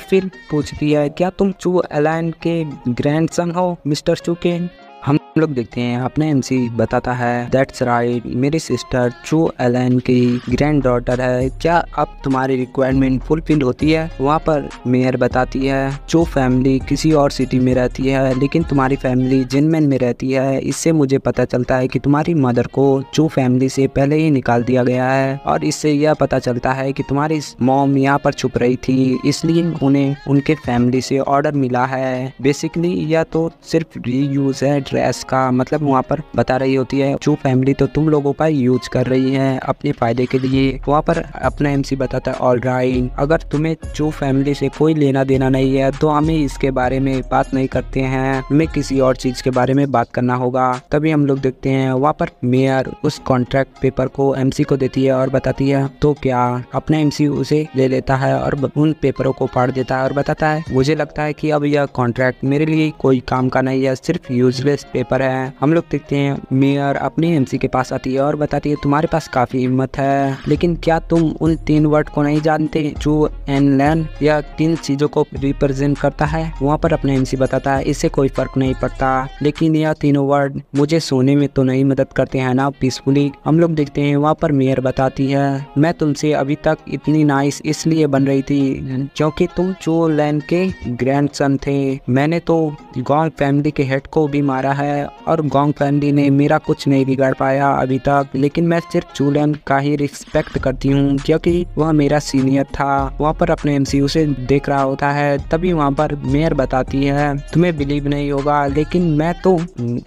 फिर पूछती है क्या तुम चू एलान के ग्रैंडसन हो मिस्टर चू के। हम लोग देखते हैं अपने एमसी बताता है दैट्स राइट मेरी सिस्टर चू एलन की ग्रैंड डॉटर है, क्या अब तुम्हारी रिक्वायरमेंट फुलफिल होती है। वहाँ पर मेयर बताती है चू फैमिली किसी और सिटी में रहती है लेकिन तुम्हारी फैमिली जिनमैन में रहती है, इससे मुझे पता चलता है कि तुम्हारी मदर को चू फैमिली से पहले ही निकाल दिया गया है और इससे यह पता चलता है कि तुम्हारी मॉम यहाँ पर छुप रही थी, इसलिए उन्हें उनके फैमिली से ऑर्डर मिला है। बेसिकली यह तो सिर्फ रीयूज है ट्रैश का मतलब वहाँ पर बता रही होती है जो फैमिली तो तुम लोगों का यूज कर रही है अपने फायदे के लिए। वहाँ पर अपना MC बताता है ऑल राइट, अगर तुम्हें जो फैमिली से कोई लेना देना नहीं है तो हमें इसके बारे में बात नहीं करते हैं, हमें किसी और चीज के बारे में बात करना होगा। तभी हम लोग देखते हैं वहाँ पर मेयर उस कॉन्ट्रैक्ट पेपर को MC को देती है और बताती है तो क्या अपना MC उसे ले लेता है और उन पेपरों को फाड़ देता है और बताता है मुझे लगता है कि अब यह कॉन्ट्रैक्ट मेरे लिए कोई काम का नहीं है, सिर्फ यूजलेस पेपर है। हम लोग देखते हैं मेयर अपने MC के पास आती है और बताती है तुम्हारे पास काफी हिम्मत है, लेकिन क्या तुम उन 3 वर्ड को नहीं जानते जो एनलैन या 3 चीजों को रिप्रेजेंट करता है। वहाँ पर अपने MC बताता है इससे कोई फर्क नहीं पड़ता, लेकिन यह तीनों वर्ड मुझे सोने में तो नहीं मदद करते हैं ना पीसफुली। हम लोग देखते हैं वहाँ पर मेयर बताती है मैं तुमसे अभी तक इतनी नाइस इसलिए बन रही थी क्योंकि तुम जो लैन के ग्रैंडसन थे। मैंने तो गोंग फैमिली के हेड को भी मारा है और गोंग फैमिली ने मेरा कुछ नहीं बिगाड़ पाया अभी तक, लेकिन मैं सिर्फ चूलन का ही रिस्पेक्ट करती हूँ क्योंकि वह मेरा सीनियर था। वहाँ पर अपने MC उसे देख रहा होता है। तभी वहाँ पर मेयर बताती है तुम्हें बिलीव नहीं होगा लेकिन मैं तो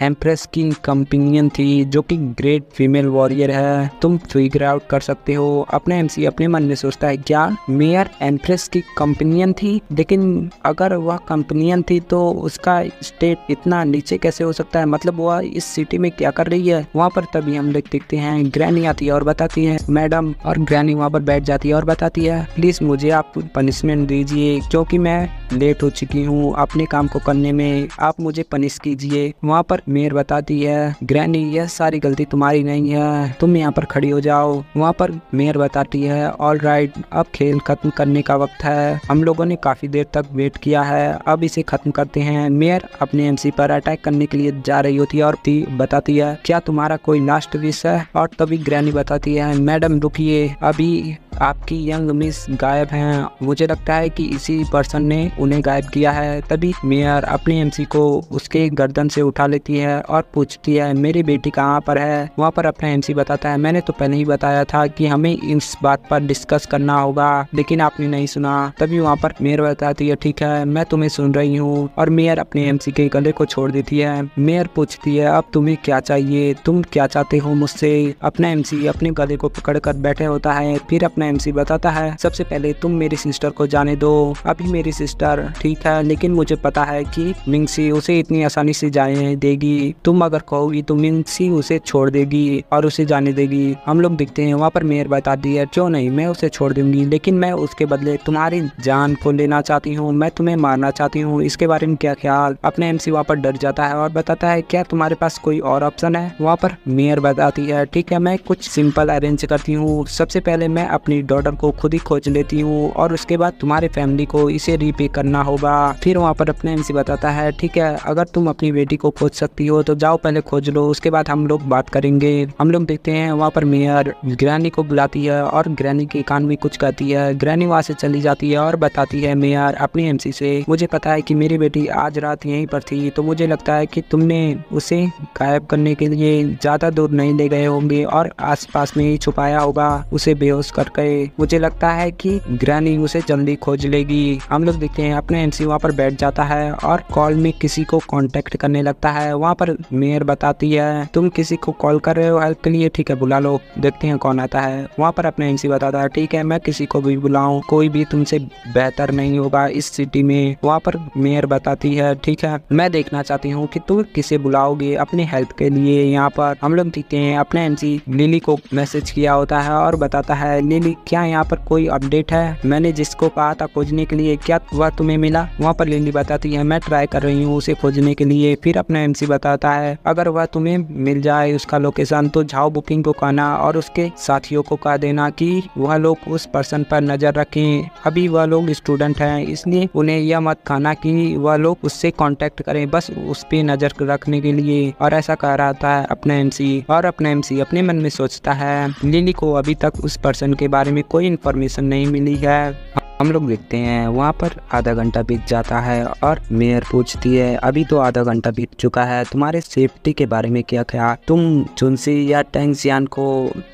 एम्प्रेस की कंपेनियन थी जो कि ग्रेट फीमेल वॉरियर है, तुम फिगर आउट कर सकते हो। अपने MC अपने मन में सोचता है क्या मेयर एम्प्रेस की कंपेनियन थी, लेकिन अगर वह कंपेनियन थी तो उसका स्टेट इतना नीचे कैसे हो सकता है, मतलब वह इस सिटी में क्या कर रही है। वहाँ पर तभी हम लोग देखते हैं ग्रैनी आती है और बताती है मैडम, और ग्रैनी वहाँ पर बैठ जाती है और बताती है प्लीज मुझे आप पनिशमेंट दीजिए क्योंकि मैं लेट हो चुकी हूँ अपने काम को करने में, आप मुझे पनिश कीजिए। वहाँ पर मेयर बताती है ग्रैनी यह सारी गलती तुम्हारी नहीं है, तुम यहाँ पर खड़ी हो जाओ। वहाँ पर मेयर बताती है ऑल राइट, अब खेल खत्म करने का वक्त है, हम लोगों ने काफी देर तक वेट किया है, अब इसे खत्म करते हैं। मेयर अपने MC पर अटैक करने के लिए जा रही होती है और बताती है क्या तुम्हारा कोई लास्ट विश है। और तभी ग्रैनी बताती है मैडम रुकिए, अभी आपकी यंग मिस गायब हैं, मुझे लगता है कि इसी पर्सन ने उन्हें गायब किया है। तभी मेयर अपने MC को उसके गर्दन से उठा लेती है और पूछती है मेरी बेटी कहाँ पर है। वहाँ पर अपना MC बताता है मैंने तो पहले ही बताया था कि हमें इस बात पर डिस्कस करना होगा, लेकिन आपने नहीं सुना। तभी वहाँ पर मेयर बताती है ठीक है मैं तुम्हें सुन रही हूँ, और मेयर अपने MC के गले को छोड़ देती है। मेयर पूछती है अब तुम्हें क्या चाहिए, तुम क्या चाहते हो मुझसे। अपना MC अपने गले को पकड़ कर बैठे होता है। फिर अपना MC बताता है सबसे पहले तुम मेरी सिस्टर को जाने दो, अभी मेरी सिस्टर ठीक है, लेकिन मुझे पता है कि मिंगसी उसे इतनी आसानी से जाने देगी, तुम अगर कहोगी तो मिंगसी उसे छोड़ देगी और उसे जाने देगी। हम लोग देखते हैं वहाँ पर मेयर बताती है क्यों नहीं, मैं उसे छोड़ दूंगी, लेकिन मैं उसके बदले तुम्हारी जान को लेना चाहती हूँ, मैं तुम्हें मारना चाहती हूँ, इसके बारे में क्या ख्याल। अपने MC वहाँ पर डर जाता है और बताता है क्या तुम्हारे पास कोई और ऑप्शन है। वहाँ पर मेयर बताती है ठीक है मैं कुछ सिंपल अरेंज करती हूँ, सबसे पहले मैं अपनी डॉटर को खुद ही खोज लेती हूँ और उसके बाद तुम्हारे फैमिली को इसे रीपे करना होगा। फिर वहाँ पर अपने MC बताता है ठीक है अगर तुम अपनी बेटी को खोज सकती हो तो जाओ पहले खोज लो, उसके बाद हम लोग बात करेंगे। हम लोग देखते हैं वहाँ पर मेयर ग्रैनी को बुलाती है और ग्रैनी के कान में कुछ कहती है। ग्रैनी वहाँ से चली जाती है और बताती है मेयर अपनी MC से मुझे पता है कि मेरी बेटी आज रात यहीं पर थी, तो मुझे लगता है कि तुमने उसे गायब करने के लिए ज्यादा दूर नहीं ले गए होंगे और आसपास में ही छुपाया होगा उसे बेहोश करके। मुझे लगता है कि ग्रैनी उसे जल्दी खोज लेगी। हम लोग देखते हैं अपने MC वहाँ पर बैठ जाता है और कॉल में किसी को कांटेक्ट करने लगता है। वहाँ पर मेयर बताती है तुम किसी को कॉल कर रहे हो हेल्प के लिए, ठीक है बुला लो, देखते हैं कौन आता है। वहाँ पर अपने MC बताता है ठीक है मैं किसी को भी बुलाऊं, कोई भी तुमसे बेहतर नहीं होगा इस सिटी में। वहाँ पर मेयर बताती है ठीक है मैं देखना चाहती हूँ कि तुम किसे बुलाओगे अपनी हेल्प के लिए। यहाँ पर हम लोग देखते हैं अपने MC लिली को मैसेज किया होता है और बताता है लिली क्या यहाँ पर कोई अपडेट है, मैंने जिसको कहा था खोजने के लिए क्या वह तुम्हें मिला। वहाँ पर लिली बताती है मैं ट्राई कर रही हूँ उसे खोजने के लिए। फिर अपना MC बताता है अगर वह तुम्हें मिल जाए उसका लोकेशन तो झाओ बुकिंग को कहना और उसके साथियों को कह देना कि वह लोग उस पर्सन पर नजर रखें, अभी वह लोग स्टूडेंट हैं इसलिए उन्हें यह मत कहना कि वह लोग उससे कांटेक्ट करें, बस उस पे नजर रखने के लिए। और ऐसा कह रहा था अपना MC और अपना MC अपने मन में सोचता है लिली को अभी तक उस पर्सन के बारे में कोई इन्फॉर्मेशन नहीं मिली है। हम लोग देखते हैं वहाँ पर आधा घंटा बीत जाता है और मेयर पूछती है अभी तो आधा घंटा बीत चुका है, तुम्हारे सेफ्टी के बारे में क्या क्या, तुम चुनसी या टैंगजियान को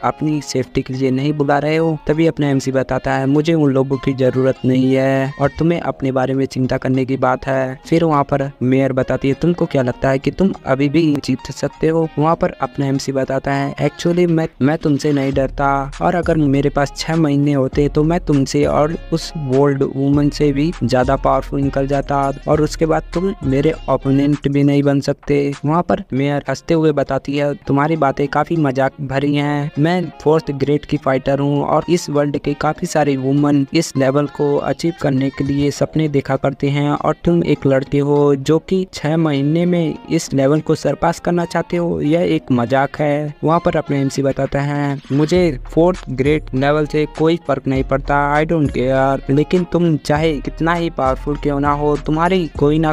अपनी सेफ्टी के लिए नहीं बुला रहे हो? तभी अपना एमसी बताता है मुझे उन लोगों की जरूरत नहीं है और तुम्हें अपने बारे में चिंता करने की बात है। फिर वहाँ पर मेयर बताती है तुमको क्या लगता है कि तुम अभी भी जीत सकते हो? वहाँ पर अपना एमसी बताता है एक्चुअली मैं तुमसे नहीं डरता और अगर मेरे पास 6 महीने होते तो मैं तुमसे और उस बोल्ड वुमन से भी ज्यादा पावरफुल निकल जाता और उसके बाद तुम मेरे ओपोनेंट भी नहीं बन सकते। वहाँ पर मेयर हंसते हुए बताती है तुम्हारी बातें काफी मजाक भरी हैं, मैं 4th ग्रेड की फाइटर हूँ और इस वर्ल्ड के काफी सारे वुमन इस लेवल को अचीव करने के लिए सपने देखा करते हैं और तुम एक लड़के हो जो कि 6 महीने में इस लेवल को सरपास करना चाहते हो, यह एक मजाक है। वहाँ पर अपने एमसी बताता है मुझे 4th ग्रेड लेवल से कोई फर्क नहीं पड़ता, आई डोंट केयर, लेकिन तुम चाहे कितना ही पावरफुल क्यों ना हो तुम्हारी कोई ना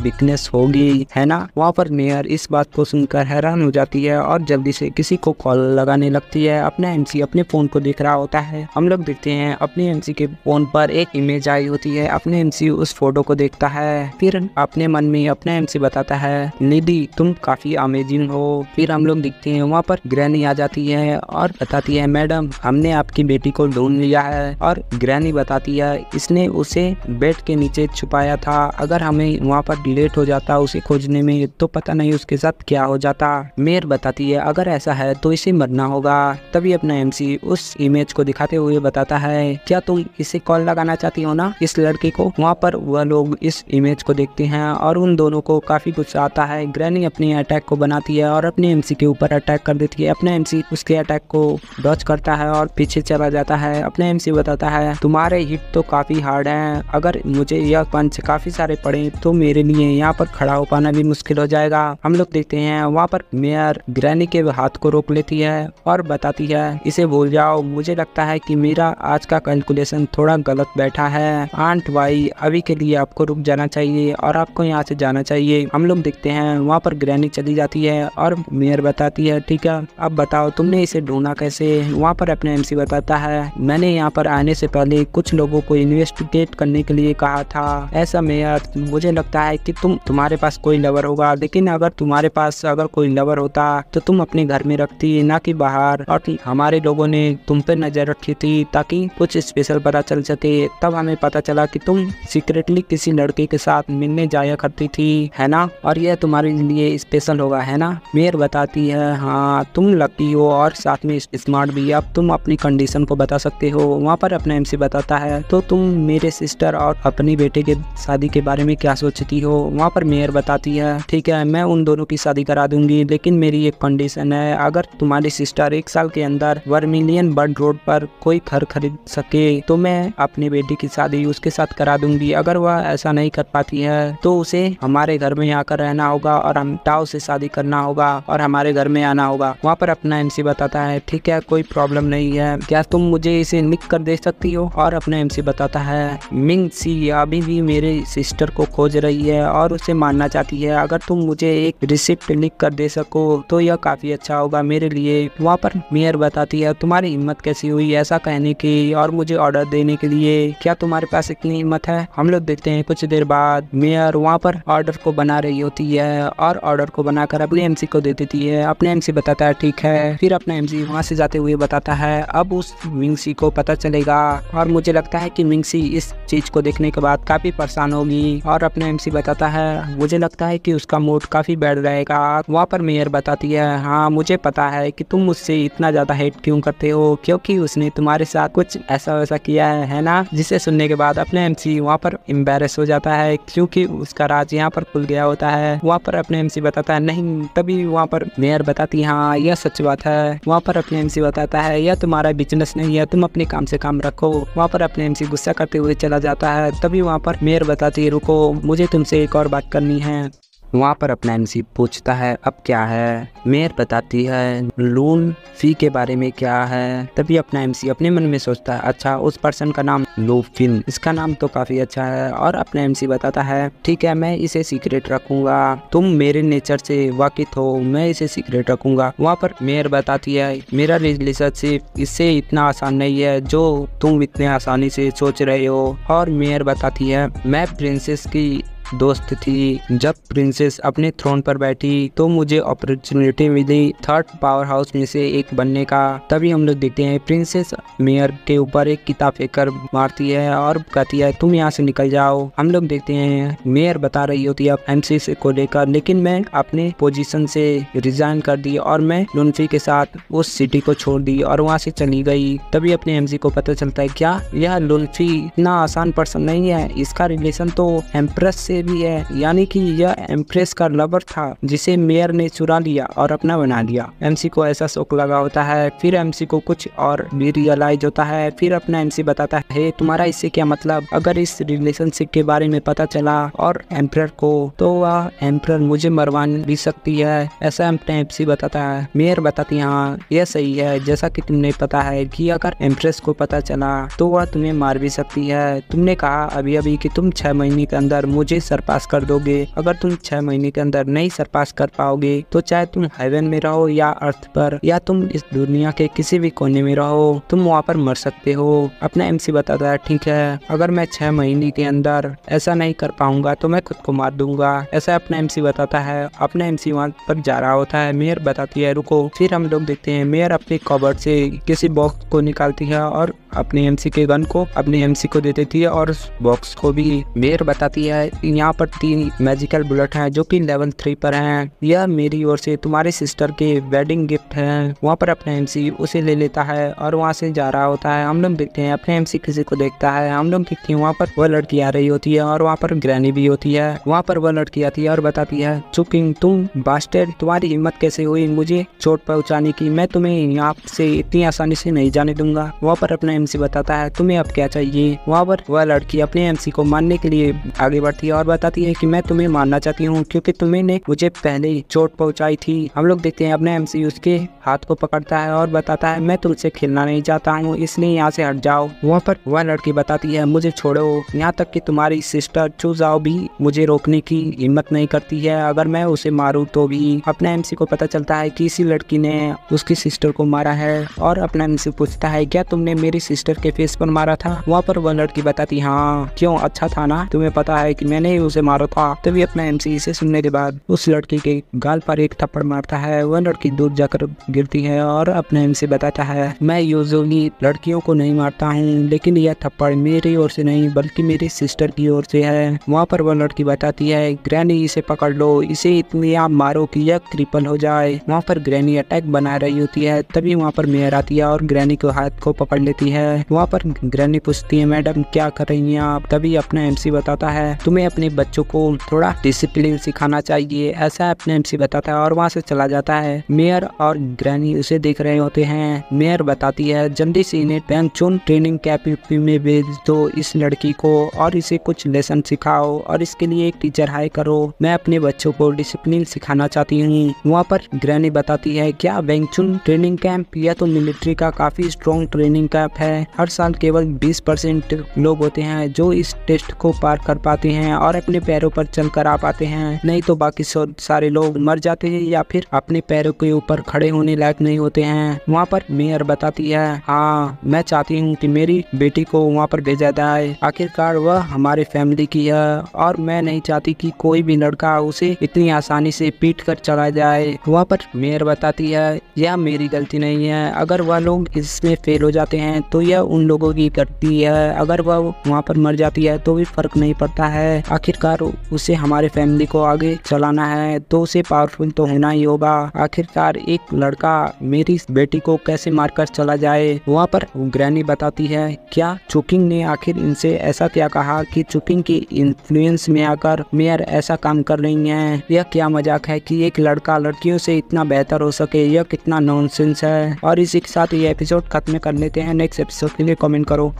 वीकनेस होगी, है ना? वहाँ पर मेयर इस बात को सुनकर हैरान हो जाती है और जल्दी से किसी को कॉल लगाने लगती है। अपना एमसी अपने फोन को देख रहा होता है। हम लोग देखते हैं अपने एमसी के फोन पर एक इमेज आई होती है। अपने एमसी उस फोटो को देखता है, फिर अपने मन में अपना एमसी बताता है निधि तुम काफी अमेजिंग हो। फिर हम लोग देखते हैं वहाँ पर ग्रैनी आ जाती है और बताती है मैडम हमने आपकी बेटी को ढूंढ लिया है। और ग्रैनी बताती है इसने उसे बेड के नीचे छुपाया था, अगर हमें वहाँ पर लेट हो जाता उसे खोजने में तो पता नहीं उसके साथ क्या हो जाता। मेयर बताती है अगर ऐसा है तो इसे मरना होगा। तभी अपना एमसी उस इमेज को दिखाते हुए बताता है क्या तुम इसे कॉल लगाना चाहती हो ना इस लड़के को? वहाँ पर वह लोग इस इमेज को देखते हैं और उन दोनों को काफी गुस्सा आता है। ग्रैनी अपने अटैक को बनाती है और अपने एमसी के ऊपर अटैक कर देती है। अपना एमसी उसके अटैक को डॉज करता है और पीछे चला जाता है। अपना एमसी बताता है तुम्हारे हिट तो काफी हार्ड हैं, अगर मुझे यह पंच काफी सारे पड़े तो मेरे लिए यहाँ पर खड़ा हो पाना भी मुश्किल हो जाएगा। हम लोग देखते हैं वहाँ पर मेयर ग्रैनी के हाथ को रोक लेती है और बताती है इसे भूल जाओ, मुझे लगता है कि मेरा आज का कैलकुलेशन थोड़ा गलत बैठा है। आंट भाई अभी के लिए आपको रुक जाना चाहिए और आपको यहाँ से जाना चाहिए। हम लोग देखते हैं वहाँ पर ग्रैनी चली जाती है और मेयर बताती है ठीक है अब बताओ तुमने इसे ढूंढा कैसे? वहाँ पर अपने एमसी बताता है मैंने यहाँ पर आने से पहले कुछ लोगों को इन्वेस्टिगेट करने के लिए कहा था। ऐसा मेयर मुझे लगता है कि तुम्हारे पास कोई लवर होगा, लेकिन अगर तुम्हारे पास अगर कोई लवर होता तो तुम अपने घर में रखती ना कि बाहर। और हमारे लोगों ने तुम पे नजर रखी थी ताकि कुछ स्पेशल पता चल सके। तब हमें पता चला कि तुम सीक्रेटली किसी लड़के के साथ मिलने जाया करती थी, है ना? और यह तुम्हारे लिए स्पेशल होगा, है ना? मेयर बताती है हाँ तुम लकी हो और साथ में स्मार्ट भी, अब तुम अपनी कंडीशन को बता सकते हो। वहाँ पर अपना एमसी बताता है तो तुम मेरे सिस्टर और अपनी बेटे के शादी के बारे में क्या सोचती हो? वहाँ पर मेयर बताती है ठीक है मैं उन दोनों की शादी करा दूंगी, लेकिन मेरी एक कंडीशन है, अगर तुम्हारी सिस्टर 1 साल के अंदर वर्मिलियन बर्ड रोड पर कोई घर खरीद सके तो मैं अपनी बेटी की शादी उसके साथ करा दूंगी। अगर वह ऐसा नहीं कर पाती है तो उसे हमारे घर में आकर रहना होगा और हम टाव से शादी करना होगा और हमारे घर में आना होगा। वहाँ पर अपना एमसी बताता है ठीक है कोई प्रॉब्लम नहीं है, क्या तुम मुझे इसे लिख कर दे सकती हो? और अपना एमसी बताता है मिंग सी अभी भी मेरे सिस्टर को खोज रही है और उसे मारना चाहती है, अगर तुम मुझे एक रिसिप्ट लिख कर दे सको तो यह काफी अच्छा होगा मेरे लिए। वहाँ पर मेयर बताती है तुम्हारी हिम्मत कैसी हुई ऐसा कहने की और मुझे ऑर्डर देने के लिए, क्या तुम्हारे पास इतनी हिम्मत है? हम लोग देखते हैं कुछ देर बाद मेयर वहाँ पर ऑर्डर को बना रही होती है और ऑर्डर को बनाकर अपने एमसी को दे देती है। अपने एमसी बताता है ठीक है। फिर अपना एमसी वहाँ से जाते हुए बताता है अब उस मिंगसी को पता चलेगा और मुझे लगता है कि मिंगसी इस चीज को देखने के बाद काफी परेशान होगी। और अपना एमसी बताता है मुझे लगता है कि उसका मूड काफी बैड रहेगा। वहाँ पर मेयर बताती है हाँ मुझे पता है कि तुम मुझसे इतना ज्यादा हेट क्यों करते हो, क्योंकि उसने तुम्हारे साथ कुछ ऐसा वैसा किया है ना? जिसे सुनने के बाद अपने एमसी वहाँ पर एम्बेरस हो जाता है क्योंकि उसका राज यहाँ पर खुल गया होता है। वहाँ पर अपने एमसी बताता है नहीं, तभी वहाँ पर मेयर बताती है हाँ यह सच बात है। वहाँ पर अपने एमसी बताता है यह तुम्हारा बिजनेस नहीं है, तुम अपने काम से काम रखो। वहाँ पर अपने एमसी गुस्सा करते हुए चला जाता है। तभी वहाँ पर मेयर बताती है रुको मुझे तुमसे एक और बात करनी है। वहाँ पर अपना एमसी पूछता है अब क्या है। मेयर बताती है लून फी के बारे में क्या है। तभी अपना एमसी अपने मन में सोचता है अच्छा उस पर्सन का नाम लूफिन, इसका नाम तो काफी अच्छा है। और अपना एमसी बताता है ठीक है मैं इसे सीक्रेट रखूंगा, तुम मेरे नेचर से वाकिफ हो, मैं इसे सीक्रेट रखूंगा। वहाँ पर मेयर बताती है मेरा रिलेशनशिप इससे इतना आसान नहीं है जो तुम इतने आसानी से सोच रहे हो। और मेयर बताती है मैं प्रिंसेस की दोस्त थी, जब प्रिंसेस अपने थ्रोन पर बैठी तो मुझे अपॉर्चुनिटी मिली थर्ड पावर हाउस में से एक बनने का। तभी हम लोग देखते हैं प्रिंसेस मेयर के ऊपर एक किताब फेंकर मारती है और कहती है तुम यहाँ से निकल जाओ। हम लोग देखते हैं मेयर बता रही होती है एमसी से को लेकर, लेकिन मैं अपने पोजीशन से रिजाइन कर दी और मैं लुनफी के साथ उस सिटी को छोड़ दी और वहाँ से चली गई। तभी अपने एमसी को पता चलता है क्या यह लुनफी इतना आसान पर्सन नहीं है, इसका रिलेशन तो एम्प्रेस से भी है, यानी कि यह एम्प्रेस का लवर था जिसे मेयर ने चुरा लिया और अपना बना लिया। एमसी को ऐसा शौक लगा होता है। फिर एमसी को कुछ और भी रियलाइज होता है। फिर अपना एमसी बताता है तुम्हारा इससे क्या मतलब, अगर इस रिलेशनशिप के बारे में पता चला और एम्प्रर को तो वह एम्प्रर मुझे मरवा भी सकती है, ऐसा अपना एमसी बताता है। मेयर बताती है हाँ यह सही है, जैसा कि तुमने पता है कि अगर एम्प्रेस को पता चला तो वह तुम्हें मार भी सकती है। तुमने कहा अभी अभी कि तुम 6 महीने के अंदर मुझे सरपास कर दोगे, अगर तुम 6 महीने के अंदर नहीं सरपास कर पाओगे तो चाहे तुम हेवन में रहो या अर्थ पर या तुम इस दुनिया के किसी भी कोने में रहो तुम वहाँ पर मर सकते हो। अपना एमसी बताता है ठीक है अगर मैं 6 महीने के अंदर ऐसा नहीं कर पाऊंगा तो मैं खुद को मार दूंगा, ऐसा अपना एमसी बताता है। अपना एमसी वहाँ पर जा रहा होता है। मेयर बताती है रुको। फिर हम लोग देखते हैं मेयर अपने कबर्ड से किसी बॉक्स को निकालती है और अपने एमसी के गन को अपने एमसी को दे देती है और उस बॉक्स को भी। मेयर बताती है यहाँ पर 3 मैजिकल बुलेट हैं जो कि लेवल 3 पर हैं, यह मेरी ओर से तुम्हारी सिस्टर के वेडिंग गिफ्ट है। वहाँ पर अपना एमसी उसे ले लेता है और वहाँ से जा रहा होता है। हम लोग देखते हैं अपने एमसी किसी को देखता है। हम लोग देखते हैं वहाँ पर वह लड़की आ रही होती है और वहाँ पर ग्रैनी भी होती है। वहाँ पर वह लड़की आती है और बताती है चुकिंग तुम बास्टर्ड, तुम्हारी हिम्मत कैसे हुई मुझे चोट पहुँचाने की, मैं तुम्हें यहाँ से इतनी आसानी से नहीं जाने दूंगा। वहाँ पर अपना एमसी बताता है तुम्हें अब क्या चाहिए। वहाँ पर वह लड़की अपने एमसी को मारने के लिए आगे बढ़ती है और बताती है कि मैं तुम्हें मारना चाहती हूँ क्योंकि तुमने मुझे पहले चोट पहुँचाई थी। हम लोग देखते हैं अपना एमसी उसके हाथ को पकड़ता है और बताता है मैं तुमसे खेलना नहीं चाहता हूँ इसलिए यहाँ से हट जाओ। वहाँ पर वह लड़की बताती है मुझे छोड़ो, यहाँ तक कि तुम्हारी सिस्टर चूजाओ भी मुझे रोकने की हिम्मत नहीं करती है, अगर मैं उसे मारूं तो भी। अपना एमसी को पता चलता है कि इसी लड़की ने उसकी सिस्टर को मारा है और अपना एमसी पूछता है क्या तुमने मेरी सिस्टर के फेस पर मारा था। वहाँ पर वह लड़की बताती हाँ क्यों अच्छा था ना, तुम्हें पता है कि मैंने ही उसे मारा था। तभी अपना एमसी इसे सुनने के बाद उस लड़की के गाल पर एक थप्पड़ मारता है। वह लड़की दूर जाकर गिरती है और अपना एमसी बताता है मैं यूजुअली लड़कियों को नहीं मारता हूँ लेकिन यह थप्पड़ मेरी ओर से नहीं बल्कि मेरी सिस्टर की ओर से है। वहाँ पर वह लड़की बताती है ग्रैनी इसे पकड़ लो, इसे इतनी आप मारो कि यह क्रिपल हो जाए। वहाँ पर ग्रैनी अटैक बना रही होती है। तभी वहाँ पर मेयर आती है और ग्रैनी को हाथ को पकड़ लेती है। वहाँ पर ग्रैनी पूछती है मैडम क्या कर रही हैं आप। तभी अपना एमसी बताता है तुम्हें अपने बच्चों को थोड़ा डिसिप्लिन सिखाना चाहिए, ऐसा अपने एमसी बताता है और वहाँ से चला जाता है। मेयर और ग्रैनी उसे देख रहे होते हैं। मेयर बताती है जल्दी से इन्हें पेंचुन ट्रेनिंग कैंप में भेज दो इस लड़की को और इसे कुछ लेसन सिखाओ और इसके लिए एक टीचर हायर करो, मैं अपने बच्चों को डिसिप्लिन सिखाना चाहती हूँ। वहाँ पर ग्रैनी बताती है क्या वेंचुन ट्रेनिंग कैंप, यह तो मिलिट्री का काफी स्ट्रॉन्ग ट्रेनिंग कैंप है, हर साल केवल 20% लोग होते हैं जो इस टेस्ट को पार कर पाते हैं और अपने पैरों पर चल कर आ पाते हैं, नहीं तो बाकी सारे लोग मर जाते हैं या फिर अपने पैरों के ऊपर खड़े होने लायक नहीं होते हैं। वहाँ पर मेयर बताती है हाँ मैं चाहती हूँ कि मेरी बेटी को वहाँ पर भेजा जाए, आखिरकार वह हमारे फैमिली की है और मैं नहीं चाहती कि कोई भी लड़का उसे इतनी आसानी से पीट कर चला जाए। वहाँ पर मेयर बताती है यह मेरी गलती नहीं है, अगर वह लोग इसमें फेल हो जाते हैं तो यह उन लोगों की गलती है, अगर वह वहाँ पर मर जाती है तो भी फर्क नहीं पड़ता है, आखिरकार उसे हमारे फैमिली को आगे चलाना है तो उसे पावरफुल तो होना ही होगा। आखिरकार एक लड़का मेरी बेटी को कैसे मारकर चला जाए। वहाँ पर ग्रैनी बताती है क्या चुकिंग ने आखिर इनसे ऐसा क्या कहा कि चुकिंग की इन्फ्लुएंस में आकर मेयर ऐसा काम कर रही हैं, यह क्या मजाक है कि एक लड़का लड़कियों से इतना बेहतर हो सके, यह कितना नॉनसेंस है। और इसी के साथ ये एपिसोड खत्म कर लेते हैं। नेक्स्ट एपिसोड के लिए कमेंट करो।